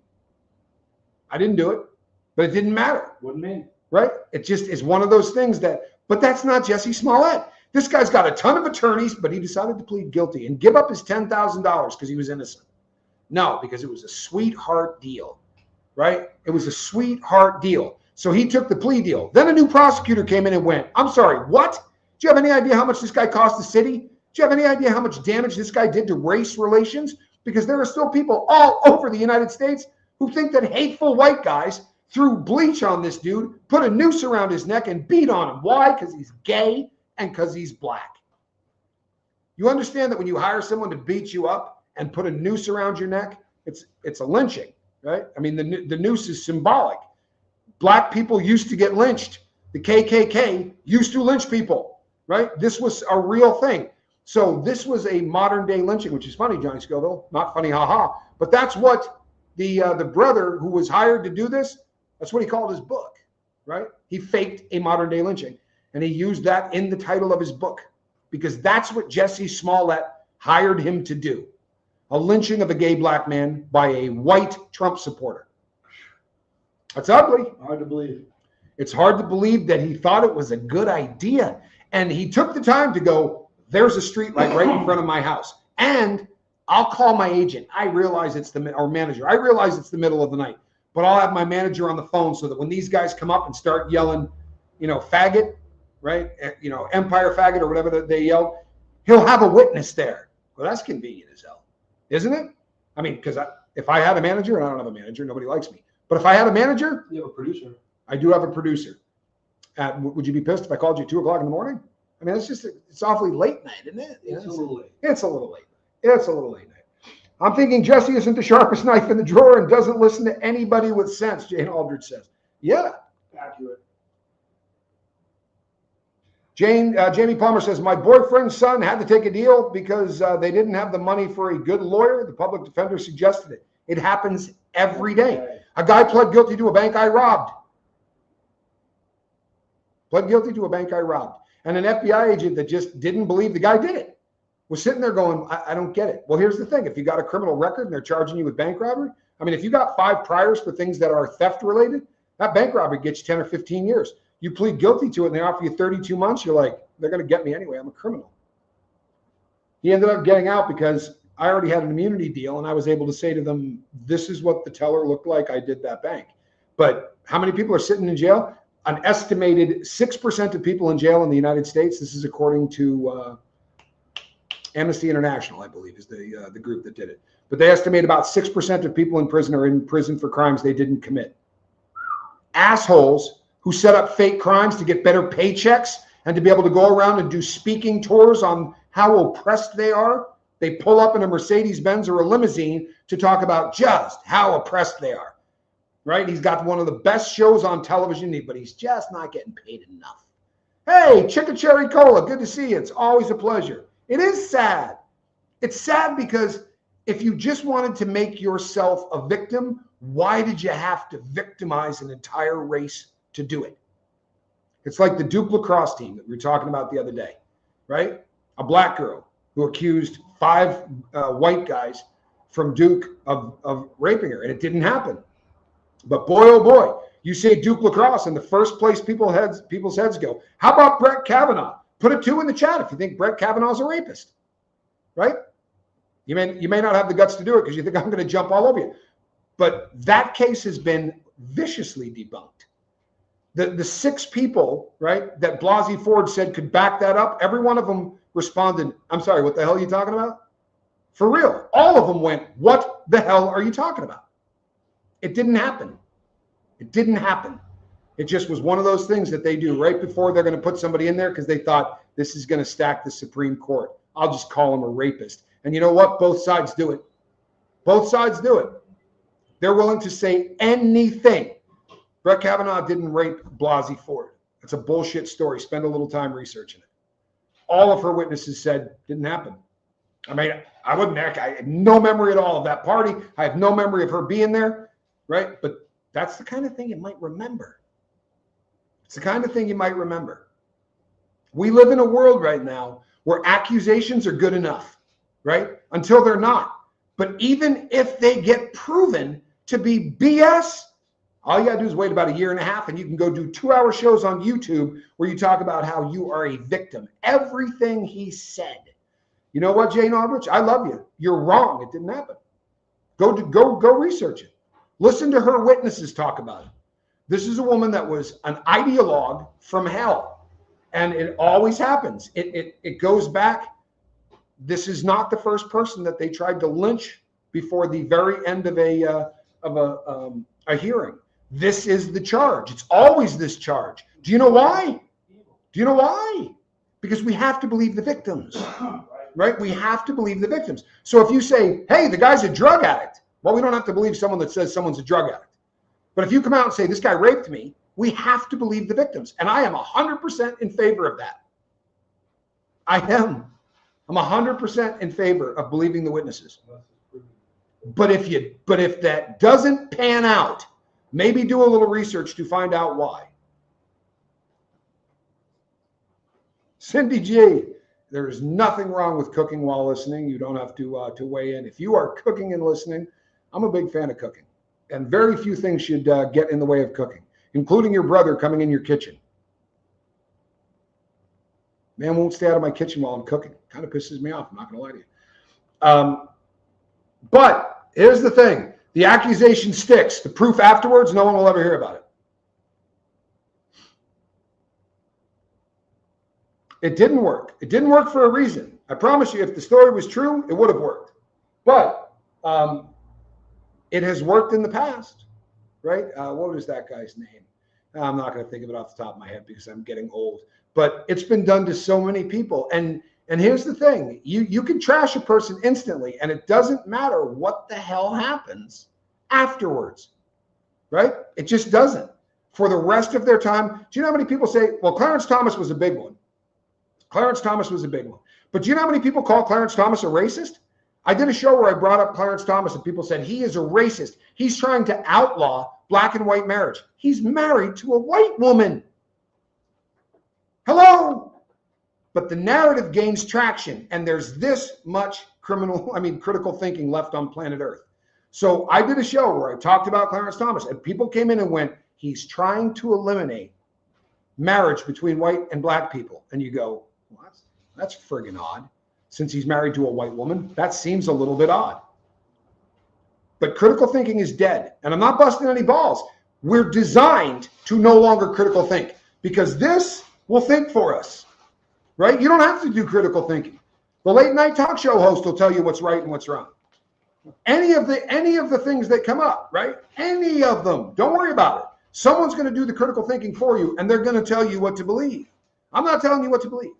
I didn't do it, but it didn't matter. Wouldn't mean. Right? It just is one of those things but that's not Jussie Smollett. This guy's got a ton of attorneys, but he decided to plead guilty and give up his $10,000 because he was innocent. No, because it was a sweetheart deal, right? It was a sweetheart deal. So he took the plea deal. Then a new prosecutor came in and went, I'm sorry, what? Do you have any idea how much this guy cost the city? Do you have any idea how much damage this guy did to race relations? Because there are still people all over the United States who think that hateful white guys threw bleach on this dude, put a noose around his neck, and beat on him. Why? Because he's gay and because he's black. You understand that when you hire someone to beat you up and put a noose around your neck, it's a lynching, right? I mean, the noose is symbolic. Black people used to get lynched. The KKK used to lynch people, right? This was a real thing. So this was a modern day lynching, which is funny, Johnny Scoville. Not funny, haha. But that's what the brother who was hired to do this, that's what he called his book, right? He faked a modern day lynching, and he used that in the title of his book because that's what Jussie Smollett hired him to do. A lynching of a gay black man by a white Trump supporter. That's ugly. Hard to believe. It's hard to believe that he thought it was a good idea. And he took the time to go, there's a street light right in front of my house. And I'll call my agent. I realize or manager. I realize it's the middle of the night. But I'll have my manager on the phone so that when these guys come up and start yelling, faggot, right? Empire faggot or whatever they yell, he'll have a witness there. Well, that's convenient as hell, isn't it? I mean, because if I had a manager, and I don't have a manager, nobody likes me. But if I had a manager, you have a producer. I do have a producer. Would you be pissed if I called you at 2:00 in the morning? I mean, it's awfully late night, isn't it? It's a little late. It's a little late. It's a little late night. I'm thinking Jussie isn't the sharpest knife in the drawer and doesn't listen to anybody with sense, Jane Aldridge says. Yeah. Accurate. Jamie Palmer says, my boyfriend's son had to take a deal because they didn't have the money for a good lawyer. The public defender suggested it. It happens every day. A guy pled guilty to a bank I robbed. Pled guilty to a bank I robbed. And an FBI agent that just didn't believe the guy did it was sitting there going, I don't get it. Well, here's the thing. If you got a criminal record and they're charging you with bank robbery, I mean, if you got 5 priors for things that are theft related, that bank robbery gets you 10 or 15 years. You plead guilty to it and they offer you 32 months. You're like, they're going to get me anyway. I'm a criminal. He ended up getting out because I already had an immunity deal and I was able to say to them, this is what the teller looked like. I did that bank. But how many people are sitting in jail? An estimated 6% of people in jail in the United States. This is according to Amnesty International, I believe, is the group that did it. But they estimate about 6% of people in prison are in prison for crimes they didn't commit. Assholes who set up fake crimes to get better paychecks and to be able to go around and do speaking tours on how oppressed they are. They pull up in a Mercedes-Benz or a limousine to talk about just how oppressed they are. Right? He's got one of the best shows on television, but he's just not getting paid enough. Hey, Chicka Cherry Cola, good to see you. It's always a pleasure. It is sad. It's sad because if you just wanted to make yourself a victim, why did you have to victimize an entire race to do it? It's like the Duke lacrosse team that we were talking about the other day, right? A black girl who accused 5 white guys from Duke of raping her, and it didn't happen. But boy, oh boy, you say Duke lacrosse, and the first place people's heads go. How about Brett Kavanaugh? Put a 2 in the chat if you think Brett Kavanaugh's a rapist, right? You may not have the guts to do it because you think I'm going to jump all over you. But that case has been viciously debunked. The 6 people, right, that Blasey Ford said could back that up, every one of them responded, I'm sorry, what the hell are you talking about? For real. All of them went, what the hell are you talking about? It didn't happen. It didn't happen. It just was one of those things that they do right before they're going to put somebody in there because they thought this is going to stack the Supreme Court. I'll just call him a rapist. And you know what? Both sides do it. Both sides do it. They're willing to say anything. Brett Kavanaugh didn't rape Blasey Ford. It's a bullshit story. Spend a little time researching it. All of her witnesses said didn't happen. I mean, I have no memory at all of that party. I have no memory of her being there, right? But that's the kind of thing you might remember. It's the kind of thing you might remember. We live in a world right now where accusations are good enough, right? Until they're not. But even if they get proven to be BS, all you got to do is wait about a year and a half and you can go do 2-hour shows on YouTube where you talk about how you are a victim. Everything he said. You know what, Jane Aldrich? I love you. You're wrong. It didn't happen. Go research it. Listen to her witnesses talk about it. This is a woman that was an ideologue from hell. And it always happens. It goes back. This is not the first person that they tried to lynch before the very end of a hearing. This is the charge. It's always this charge. Do you know why? Do you know why? Because we have to believe the victims, right? We have to believe the victims. So if you say, hey, the guy's a drug addict, well, we don't have to believe someone that says someone's a drug addict. But if you come out and say, this guy raped me, we have to believe the victims. And I am 100% in favor of that. I am. I'm 100% in favor of believing the witnesses. But if that doesn't pan out, maybe do a little research to find out why. Cindy G, there is nothing wrong with cooking while listening. You don't have to weigh in. If you are cooking and listening, I'm a big fan of cooking. And very few things should get in the way of cooking, including your brother coming in your kitchen. Man won't stay out of my kitchen while I'm cooking. Kind of pisses me off. I'm not going to lie to you. But here's the thing. The accusation sticks. The proof afterwards, no one will ever hear about it. It didn't work. It didn't work for a reason. I promise you, if the story was true, it would have worked. But it has worked in the past, right? What was that guy's name? I'm not going to think of it off the top of my head because I'm getting old. But it's been done to so many people. And here's the thing. You can trash a person instantly, and it doesn't matter what the hell happens afterwards, right? It just doesn't. For the rest of their time, do you know how many people say, well, Clarence Thomas was a big one. Clarence Thomas was a big one. But do you know how many people call Clarence Thomas a racist? I did a show where I brought up Clarence Thomas, and people said he is a racist. He's trying to outlaw black and white marriage. He's married to a white woman. Hello? But the narrative gains traction, and there's this much critical thinking left on planet Earth. So I did a show where I talked about Clarence Thomas, and people came in and went, he's trying to eliminate marriage between white and black people. And you go, well, that's friggin' odd. Since he's married to a white woman, that seems a little bit odd. But critical thinking is dead. And I'm not busting any balls. We're designed to no longer critical think because this will think for us, right? You don't have to do critical thinking. The late night talk show host will tell you what's right and what's wrong. Any of the things that come up, right? Any of them. Don't worry about it. Someone's going to do the critical thinking for you, and they're going to tell you what to believe. I'm not telling you what to believe.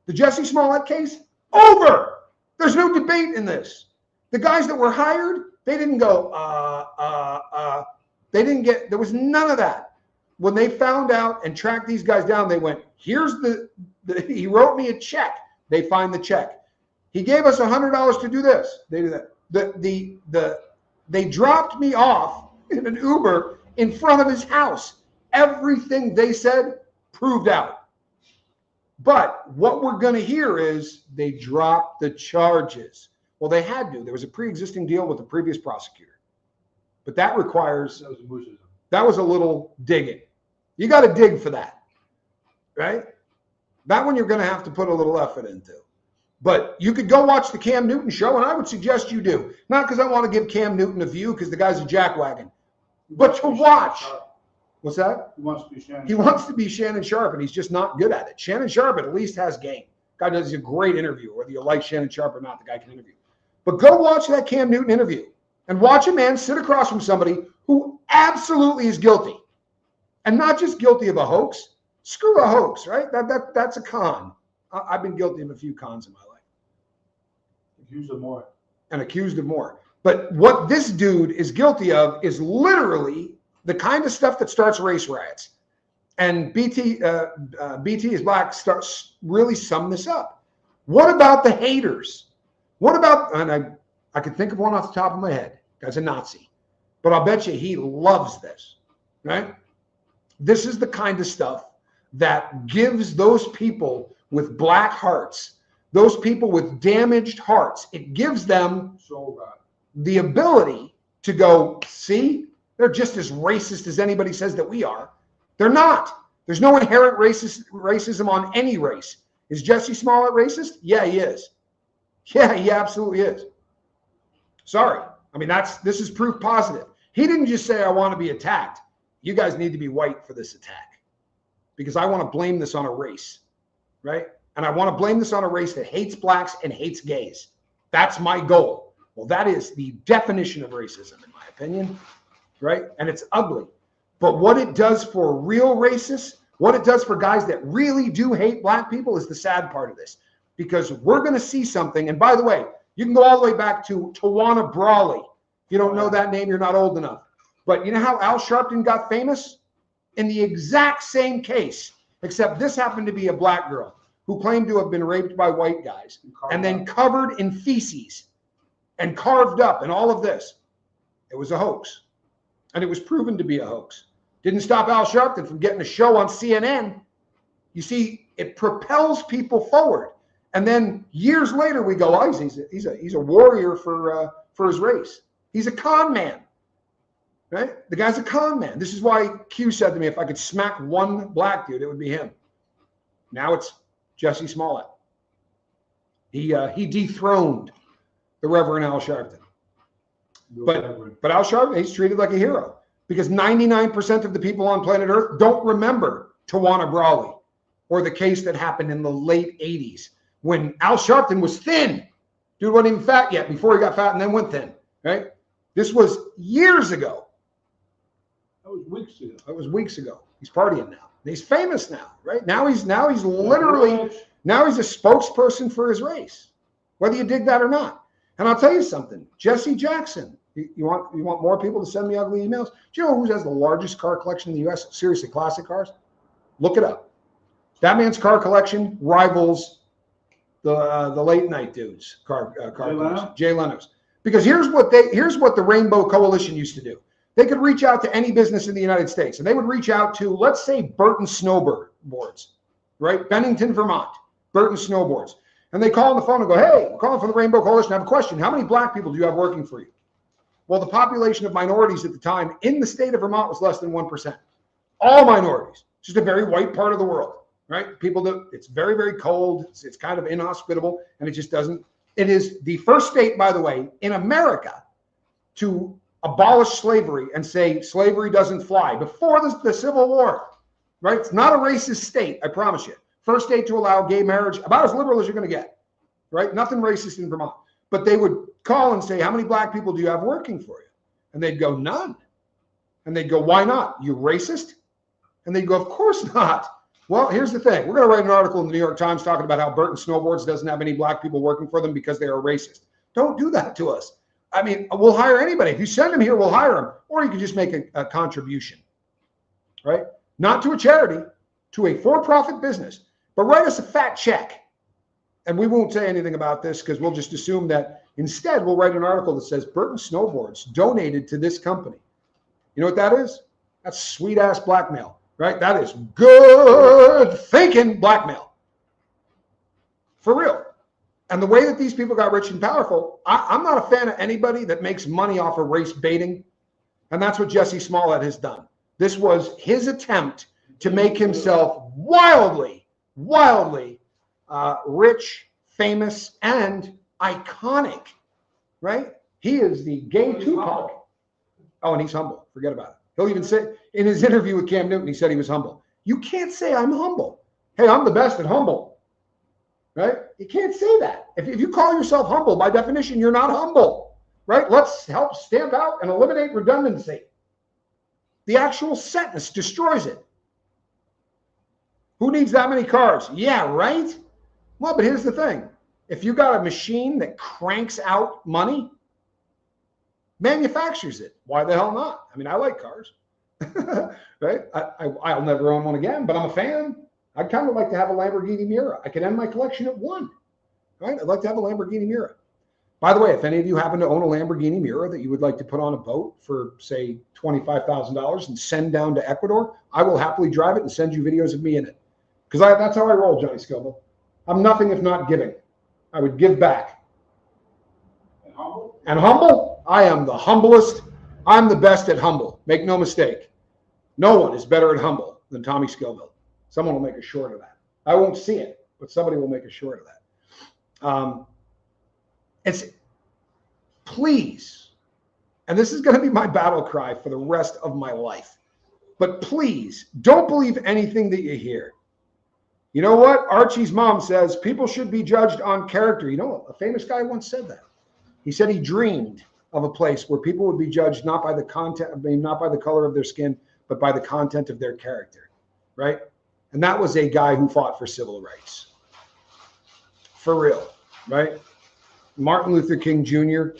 The Jussie Smollett case, over. There's no debate in this. The guys that were hired, they didn't go, they didn't get, there was none of that. When they found out and tracked these guys down, they went, here's he wrote me a check. They find the check. He gave us $100 to do this. They do that. They dropped me off in an Uber in front of his house. Everything they said proved out. But what we're going to hear is they dropped the charges. Well, they had to. There was a pre-existing deal with the previous prosecutor. But that requires, that was a little digging. You got to dig for that, right? That one you're going to have to put a little effort into. But you could go watch the Cam Newton show, and I would suggest you do. Not because I want to give Cam Newton a view because the guy's a jackwagon, but to watch. What's that? He wants to be Shannon. He wants to be Shannon Sharpe, and he's just not good at it. Shannon Sharpe at least has game. Guy does a great interview, whether you like Shannon Sharpe or not. The guy can interview. But go watch that Cam Newton interview and watch a man sit across from somebody who absolutely is guilty. And not just guilty of a hoax. Screw a hoax, right? That's a con. I've been guilty of a few cons in my life. Accused of more. And accused of more. But what this dude is guilty of is literally the kind of stuff that starts race riots. And BT is Black starts really sum this up. What about the haters? What about, and I could think of one off the top of my head. Guy's a Nazi. But I'll bet you he loves this, right? This is the kind of stuff that gives those people with black hearts, those people with damaged hearts, it gives them the ability to go, see, they're just as racist as anybody says that we are. They're not. There's no inherent racism on any race. Is Jussie Smollett racist? Yeah, he is. Yeah, he absolutely is. Sorry. I mean, this is proof positive. He didn't just say, I want to be attacked. You guys need to be white for this attack because I want to blame this on a race, right? And I want to blame this on a race that hates blacks and hates gays. That's my goal. Well, that is the definition of racism, in my opinion, right? And it's ugly. But what it does for real racists, what it does for guys that really do hate black people is the sad part of this, because we're going to see something. And by the way, you can go all the way back to Tawana Brawley. If you don't know that name, you're not old enough. But you know how Al Sharpton got famous? In the exact same case, except this happened to be a black girl who claimed to have been raped by white guys and then covered in feces and carved up and all of this. It was a hoax. And it was proven to be a hoax. Didn't stop Al Sharpton from getting a show on CNN. You see, it propels people forward. And then years later, we go, oh, he's a warrior for his race. He's a con man, right? The guy's a con man. This is why Q said to me, if I could smack one black dude, it would be him. Now it's Jussie Smollett. He dethroned the Reverend Al Sharpton. But Al Sharpton, he's treated like a hero because 99% of the people on planet Earth don't remember Tawana Brawley or the case that happened in the late 80s when Al Sharpton was thin. Dude wasn't even fat yet before he got fat and then went thin, right? This was years ago. That was weeks ago. That was weeks ago. He's partying now. He's famous now, right? Now he's literally, now he's a spokesperson for his race, whether you dig that or not. And I'll tell you something, Jesse Jackson, you want more people to send me ugly emails? Do you know who has the largest car collection in the U.S.? Seriously, classic cars? Look it up. That man's car collection rivals the late night dudes' car collection. Jay Leno's. Because here's what the Rainbow Coalition used to do. They could reach out to any business in the United States, and they would reach out to, let's say, Burton Snowboards, right? Bennington, Vermont, Burton Snowboards. And they call on the phone and go, hey, we're calling from the Rainbow Coalition. I have a question. How many black people do you have working for you? Well, the population of minorities at the time in the state of Vermont was less than 1%. All minorities. It's just a very white part of the world, right? People that it's very, very cold. It's kind of inhospitable, and it just doesn't. It is the first state, by the way, in America to abolish slavery and say slavery doesn't fly before the Civil War, right? It's not a racist state, I promise you. First state to allow gay marriage, about as liberal as you're going to get, right? Nothing racist in Vermont. But they would call and say, how many black people do you have working for you? And they'd go, none. And they'd go, why not? You racist? And they'd go, of course not. Well, here's the thing. We're going to write an article in the New York Times talking about how Burton Snowboards doesn't have any black people working for them because they are racist. Don't do that to us. I mean, we'll hire anybody. If you send them here, we'll hire them. Or you can just make a contribution, right? Not to a charity, to a for-profit business. But write us a fat check. And we won't say anything about this because we'll just assume that instead we'll write an article that says Burton Snowboards donated to this company. You know what that is? That's sweet-ass blackmail, right? That is good thinking blackmail. For real. And the way that these people got rich and powerful, I'm not a fan of anybody that makes money off of race baiting. And that's what Jussie Smollett has done. This was his attempt to make himself wildly rich, famous, and iconic, right? He is the gay Tupac. Oh, and he's humble. Forget about it. He'll even say in his interview with Cam Newton, he said he was humble. You can't say I'm humble. Hey, I'm the best at humble, right? You can't say that. If you call yourself humble, by definition, you're not humble, right? Let's help stamp out and eliminate redundancy. The actual sentence destroys it. Who needs that many cars? Yeah, right? Well, but here's the thing. If you got a machine that cranks out money, manufactures it, why the hell not? I mean, I like cars, right? I'll never own one again, but I'm a fan. I'd kind of like to have a Lamborghini Miura. I could end my collection at one, right? I'd like to have a Lamborghini Miura. By the way, if any of you happen to own a Lamborghini Miura that you would like to put on a boat for, say, $25,000 and send down to Ecuador, I will happily drive it and send you videos of me in it. Because that's how I roll, Johnny Scoville. I'm nothing if not giving. I would give back. And humble? And humble? I am the humblest. I'm the best at humble. Make no mistake. No one is better at humble than Tommy Scoville. Someone will make a short of that. I won't see it, but somebody will make a short of that. It's please, and this is going to be my battle cry for the rest of my life, but please don't believe anything that you hear. You know what? Archie's mom says people should be judged on character. You know, a famous guy once said that. He said he dreamed of a place where people would be judged not by the content, not by the color of their skin, but by the content of their character, right? And that was a guy who fought for civil rights. For real, right? Martin Luther King Jr.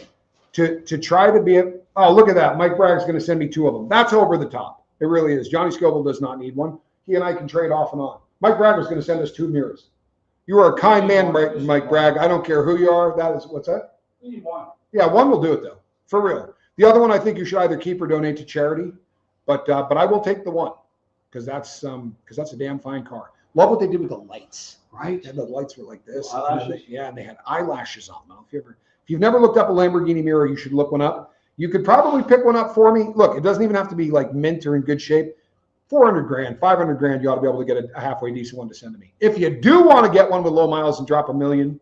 to try to be oh, look at that. Mike Bragg's going to send me 2 of them. That's over the top. It really is. Johnny Scoville does not need one. He and I can trade off and on. Mike Bragg was going to send us 2 mirrors. You are a kind man, Mike Bragg. I don't care who you are. That is, what's that? We need 1. Yeah, 1 will do it, though. For real. The other one I think you should either keep or donate to charity. But I will take the 1 because that's a damn fine car. Love what they did with the lights. Right? And the lights were like this. And they had eyelashes on them. If you've never looked up a Lamborghini Miura, you should look one up. You could probably pick one up for me. Look, it doesn't even have to be like mint or in good shape. 400 grand, 500 grand, you ought to be able to get a halfway decent one to send to me. If you do want to get one with low miles and drop $1 million.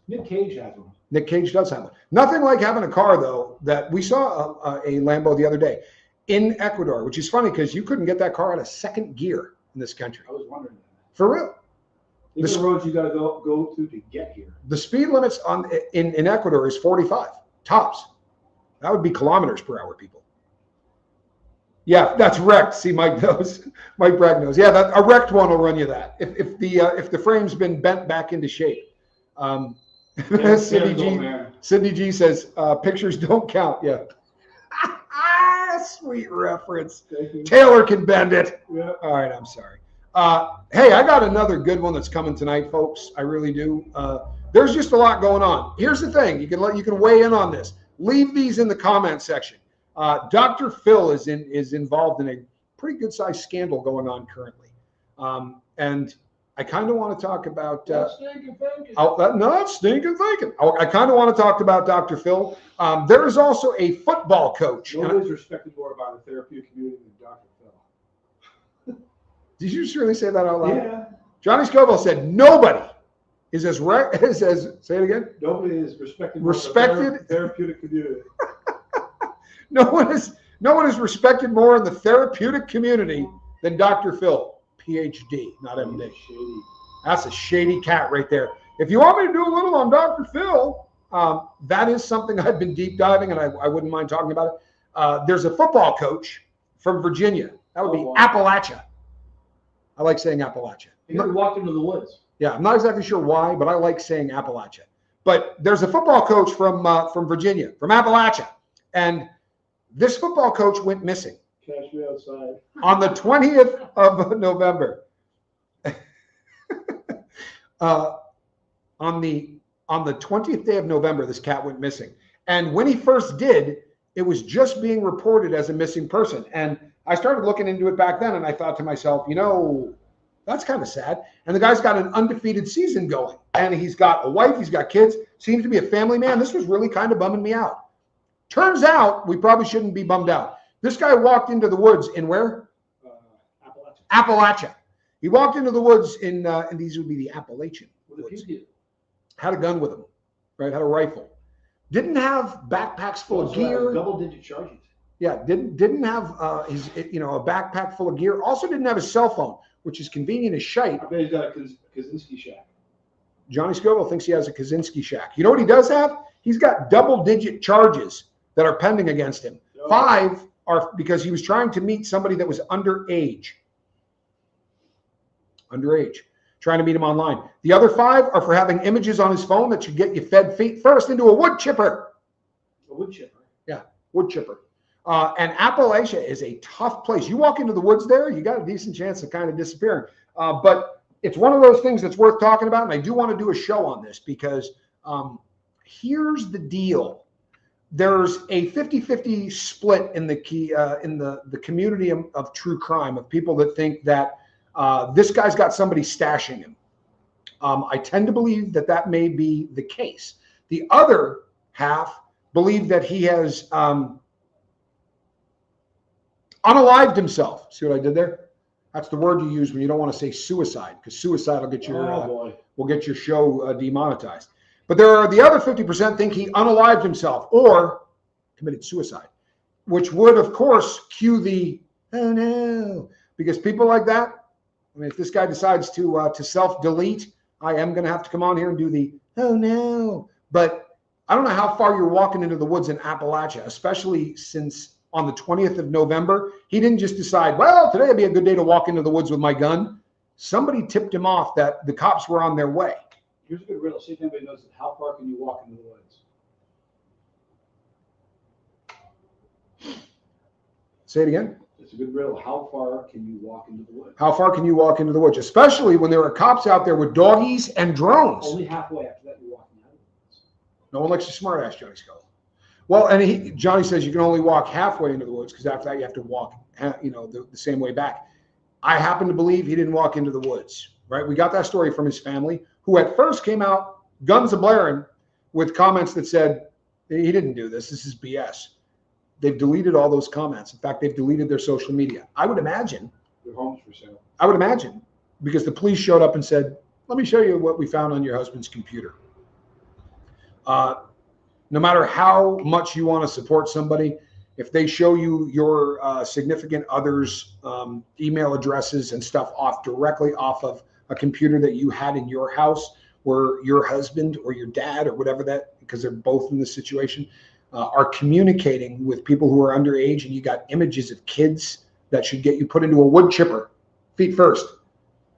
Nick Cage has one. Nick Cage does have one. Nothing like having a car, though, that we saw a Lambo the other day in Ecuador, which is funny because you couldn't get that car out of second gear in this country. I was wondering that. For real. These are roads you got to go through to get here. The speed limits in Ecuador is 45 tops. That would be kilometers per hour, people. Yeah, that's wrecked. See, Mike knows. Mike Bragg knows. Yeah, a wrecked one will run you that. If the frame's been bent back into shape. Sidney G says pictures don't count. Yeah. Sweet reference. Taylor can bend it. Yeah. All right, I'm sorry. Hey, I got another good one that's coming tonight, folks. I really do. There's just a lot going on. Here's the thing. You can weigh in on this. Leave these in the comment section. Dr. Phil is involved in a pretty good sized scandal going on currently. And I kind of want to talk about stinking thinking. not stinking thinking. I kind of want to talk about Dr. Phil. There is also a football coach. Nobody's respected more by the therapeutic community than Dr. Phil. Did you just really say that out loud? Yeah. Johnny Scoville said nobody is as say it again. Nobody is respected. Respected therapeutic community. No one is respected more in the therapeutic community than Dr. Phil, PhD, not MD. Shady. That's a shady cat right there. If you want me to do a little on Dr. Phil, that is something I've been deep diving, and I wouldn't mind talking about it. There's a football coach from Virginia. That would be Appalachia. I like saying Appalachia. He walked into the woods. Yeah, I'm not exactly sure why, but I like saying Appalachia. But there's a football coach from Virginia, from Appalachia, and this football coach went missing. Catch me outside. On the 20th of November. On the 20th day of November, this cat went missing. And when he first did, it was just being reported as a missing person. And I started looking into it back then, and I thought to myself, that's kind of sad. And the guy's got an undefeated season going. And he's got a wife, he's got kids, seems to be a family man. This was really kind of bumming me out. Turns out we probably shouldn't be bummed out. This guy walked into the woods in where? Appalachia. He walked into the woods in these would be the Appalachian woods. Had a gun with him, right? Had a rifle. Didn't have backpacks full of gear. Double-digit charges. Yeah, didn't have a backpack full of gear. Also didn't have his cell phone, which is convenient as shite. I bet he's got a Kaczynski shack. Johnny Scoville thinks he has a Kaczynski shack. You know what he does have? He's got double-digit charges that are pending against him. 5 are because he was trying to meet somebody that was underage. Trying to meet him online. The other 5 are for having images on his phone that should get you fed feet first into a wood chipper. A wood chipper? Yeah, wood chipper. And Appalachia is a tough place. You walk into the woods there, you got a decent chance of kind of disappearing. But it's one of those things that's worth talking about, and I do want to do a show on this because here's the deal. There's a 50-50 split in the community of true crime, of people that think that this guy's got somebody stashing him. I tend to believe that may be the case. The other half believe that he has unalived himself. See what I did there? That's the word you use when you don't want to say suicide, because suicide will get your show demonetized. But there are the other 50% think he unalived himself or committed suicide, which would, of course, cue the oh no, because people like that. I mean, if this guy decides to self-delete, I am going to have to come on here and do the oh no. But I don't know how far you're walking into the woods in Appalachia, especially since on the 20th of November, he didn't just decide, well, today would be a good day to walk into the woods with my gun. Somebody tipped him off that the cops were on their way. Here's a good riddle. See if anybody knows it. How far can you walk into the woods? Say it again. It's a good riddle. How far can you walk into the woods? How far can you walk into the woods? Especially when there are cops out there with doggies and drones. Only halfway. After that, you're walking out of the woods. No one likes a smart ass, Johnny Scull. Well, and Johnny says you can only walk halfway into the woods because after that you have to walk, the same way back. I happen to believe he didn't walk into the woods, right? We got that story from his family, who at first came out guns a-blaring with comments that said, he didn't do this. This is BS. They've deleted all those comments. In fact, they've deleted their social media. I would imagine. Their homes for sale. I would imagine, because the police showed up and said, let me show you what we found on your husband's computer. No matter how much you want to support somebody, if they show you your significant other's email addresses and stuff directly off of a computer that you had in your house, where your husband or your dad or whatever because they're both in this situation, are communicating with people who are underage, and you got images of kids that should get you put into a wood chipper, feet first,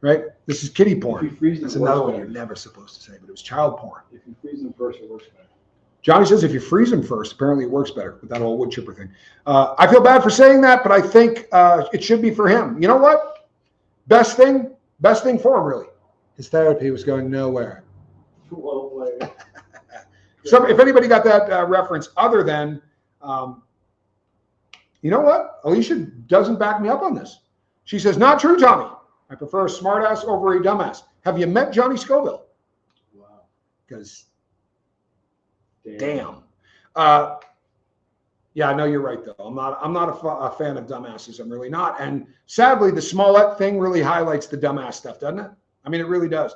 right? This is kiddie porn. That's another one you're never supposed to say, but it was child porn. If you freeze them first, it works better. Johnny says if you freeze them first, apparently it works better with that whole wood chipper thing. I feel bad for saying that, but I think it should be for him. You know what? Best thing for him, really. His therapy was going nowhere. Well played. So if anybody got that reference other than, you know what? Alicia doesn't back me up on this. She says, not true, Tommy. I prefer a smartass over a dumbass. Have you met Johnny Scoville? Wow. Because damn. Yeah, I know you're right, though. I'm not a fan of dumbasses. I'm really not. And sadly, the Smollett thing really highlights the dumbass stuff, doesn't it? I mean, it really does.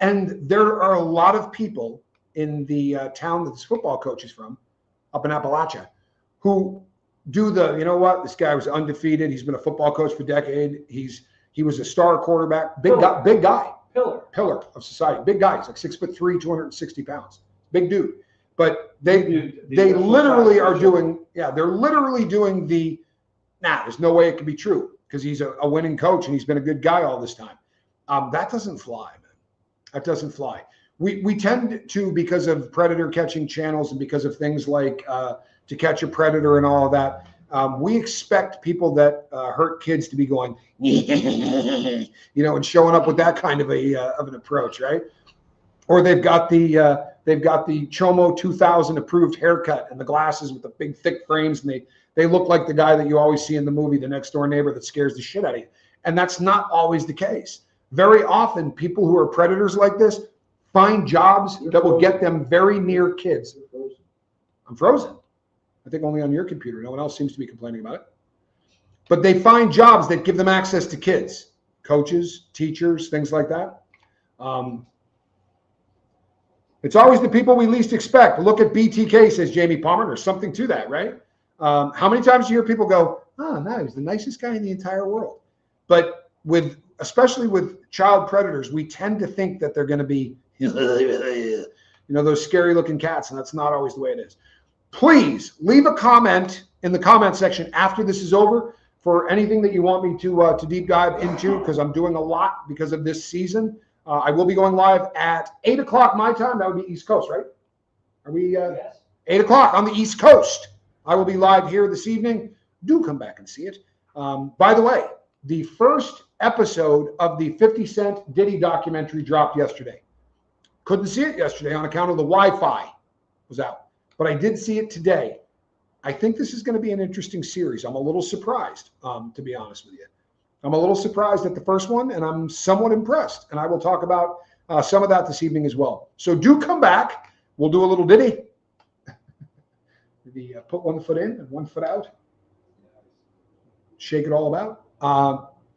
And there are a lot of people in the town that this football coach is from, up in Appalachia, who do you know what? This guy was undefeated. He's been a football coach for a decade. He was a star quarterback, big guy. Pillar of society. Big guy. He's like 6'3", 260 pounds. Big dude. But they literally are doing, they're literally doing there's no way it can be true because he's a winning coach and he's been a good guy all this time. That doesn't fly, man. That doesn't fly. We tend to, because of predator catching channels and because of things like To Catch a Predator and all of that, we expect people that hurt kids to be going, and showing up with that kind of an approach, right? Or they've got the Chomo 2000 approved haircut and the glasses with the big thick frames, and they look like the guy that you always see in the movie, The Next Door Neighbor, that scares the shit out of you. And that's not always the case. Very often, people who are predators like this find jobs that will get them very near kids. I'm frozen. I think only on your computer. No one else seems to be complaining about it. But they find jobs that give them access to kids, coaches, teachers, things like that. It's always the people we least expect. Look at BTK, says Jamie Palmer. There's something to that, right? How many times do you hear people go, oh, no, he's the nicest guy in the entire world? But especially with child predators, we tend to think that they're going to be, those scary looking cats, and that's not always the way it is. Please leave a comment in the comment section after this is over for anything that you want me to deep dive into, because I'm doing a lot because of this season. I will be going live at 8 o'clock my time. That would be East Coast, right? Are we Yes. 8 o'clock on the East Coast? I will be live here this evening. Do come back and see it. By the way, the first episode of the 50 Cent Diddy documentary dropped yesterday. Couldn't see it yesterday on account of the Wi-Fi was out, but I did see it today. I think this is going to be an interesting series. I'm a little surprised, to be honest with you. I'm a little surprised at the first one, and I'm somewhat impressed. And I will talk about some of that this evening as well. So do come back. We'll do a little Diddy. Maybe put 1 foot in and 1 foot out. Shake it all about.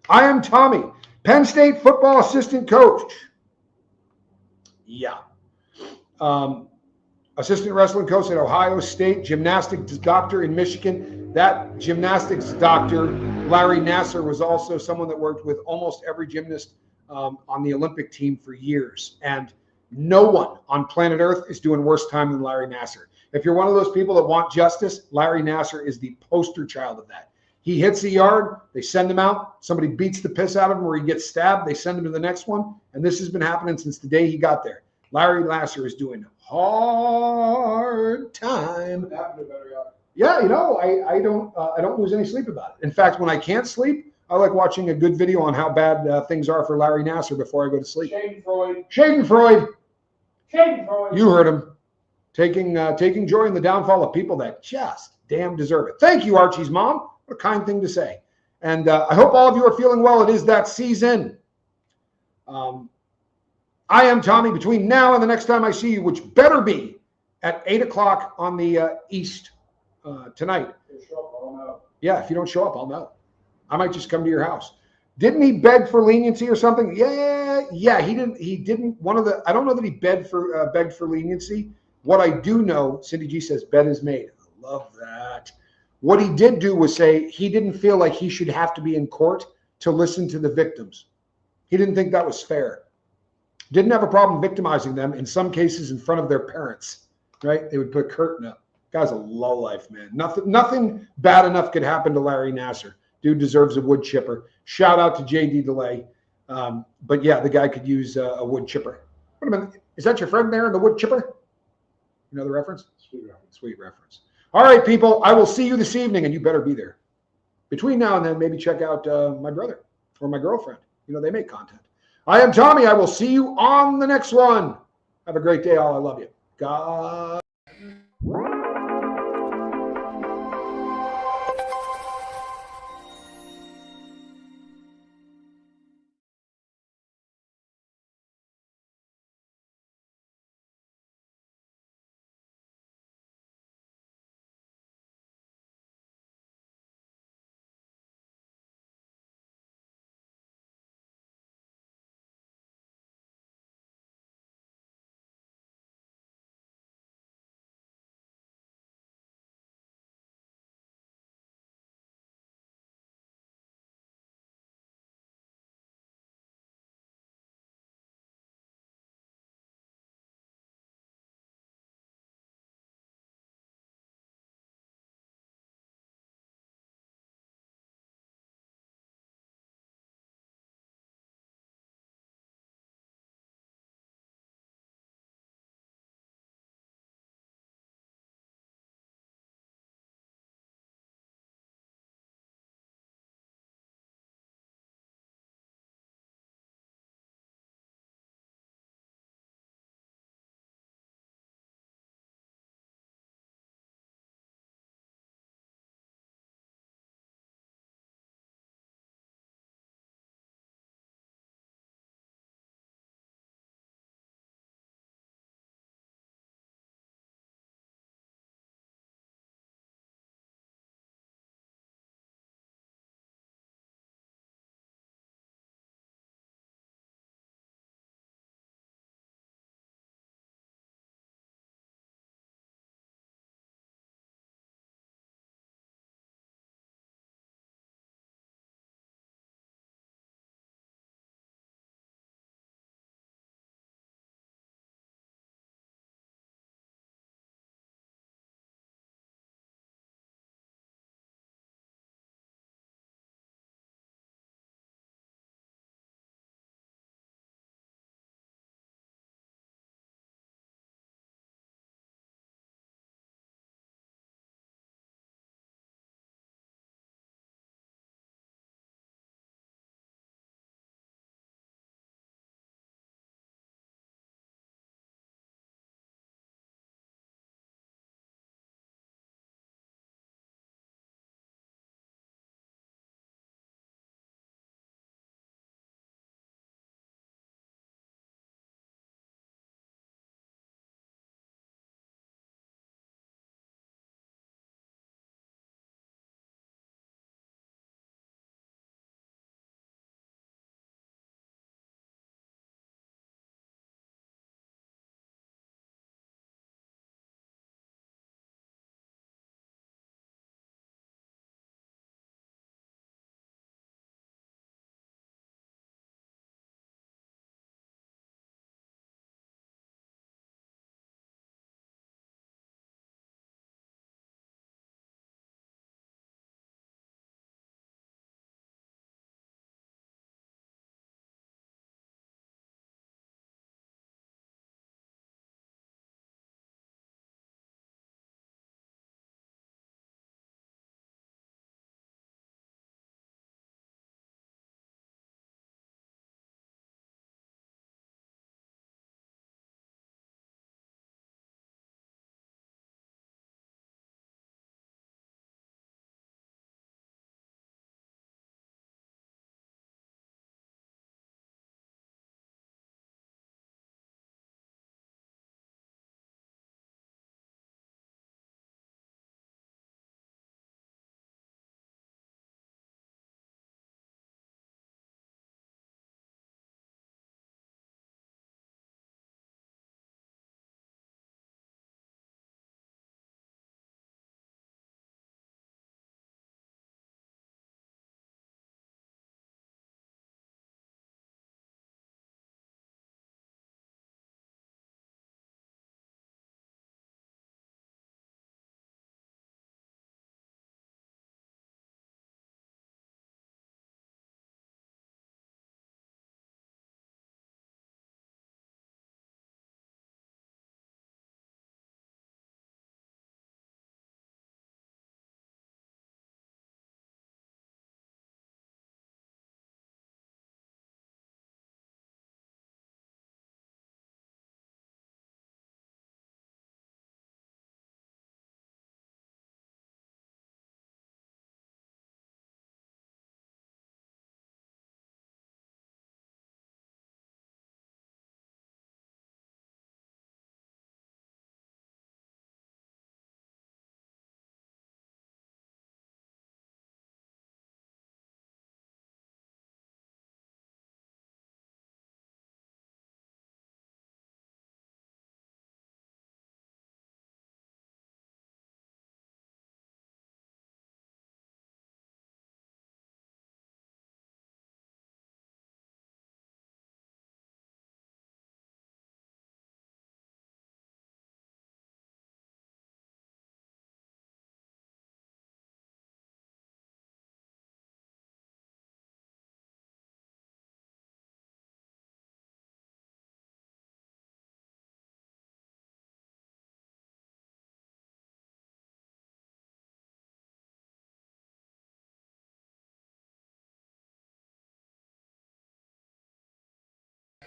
I am Tommy, Penn State football assistant coach. Yeah. Assistant wrestling coach at Ohio State, gymnastics doctor in Michigan. That gymnastics doctor, Larry Nassar, was also someone that worked with almost every gymnast on the Olympic team for years. And no one on planet Earth is doing worse time than Larry Nassar. If you're one of those people that want justice, Larry Nassar is the poster child of that. He hits a yard, they send him out. Somebody beats the piss out of him or he gets stabbed, they send him to the next one. And this has been happening since the day he got there. Larry Nassar is doing hard time. Yeah, you know, I don't lose any sleep about it. In fact, when I can't sleep, I like watching a good video on how bad things are for Larry Nassar before I go to sleep. Schadenfreude. You heard him. Taking joy in the downfall of people that just damn deserve it. Thank you, Archie's mom. What a kind thing to say. And I hope all of you are feeling well. It is that season. I am Tommy. Between now and the next time I see you, which better be at 8 o'clock on the East tonight. Yeah, if you don't show up, I'll know. I might just come to your house. Didn't he beg for leniency or something? Yeah. He didn't. I don't know that he begged for leniency. What I do know, Cindy G says, bed is made. I love that. What he did do was say he didn't feel like he should have to be in court to listen to the victims. He didn't think that was fair. Didn't have a problem victimizing them, in some cases in front of their parents, right? They would put a curtain up. Guy's a lowlife, man. Nothing bad enough could happen to Larry Nassar. Dude deserves a wood chipper. Shout out to JD DeLay. But yeah, the guy could use a wood chipper. Wait a minute. Is that your friend there in the wood chipper? You know the reference? Sweet reference. All right, people. I will see you this evening, and you better be there. Between now and then, maybe check out my brother or my girlfriend. You know, they make content. I am Tommy. I will see you on the next one. Have a great day, all. I love you. God.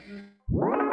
Bye.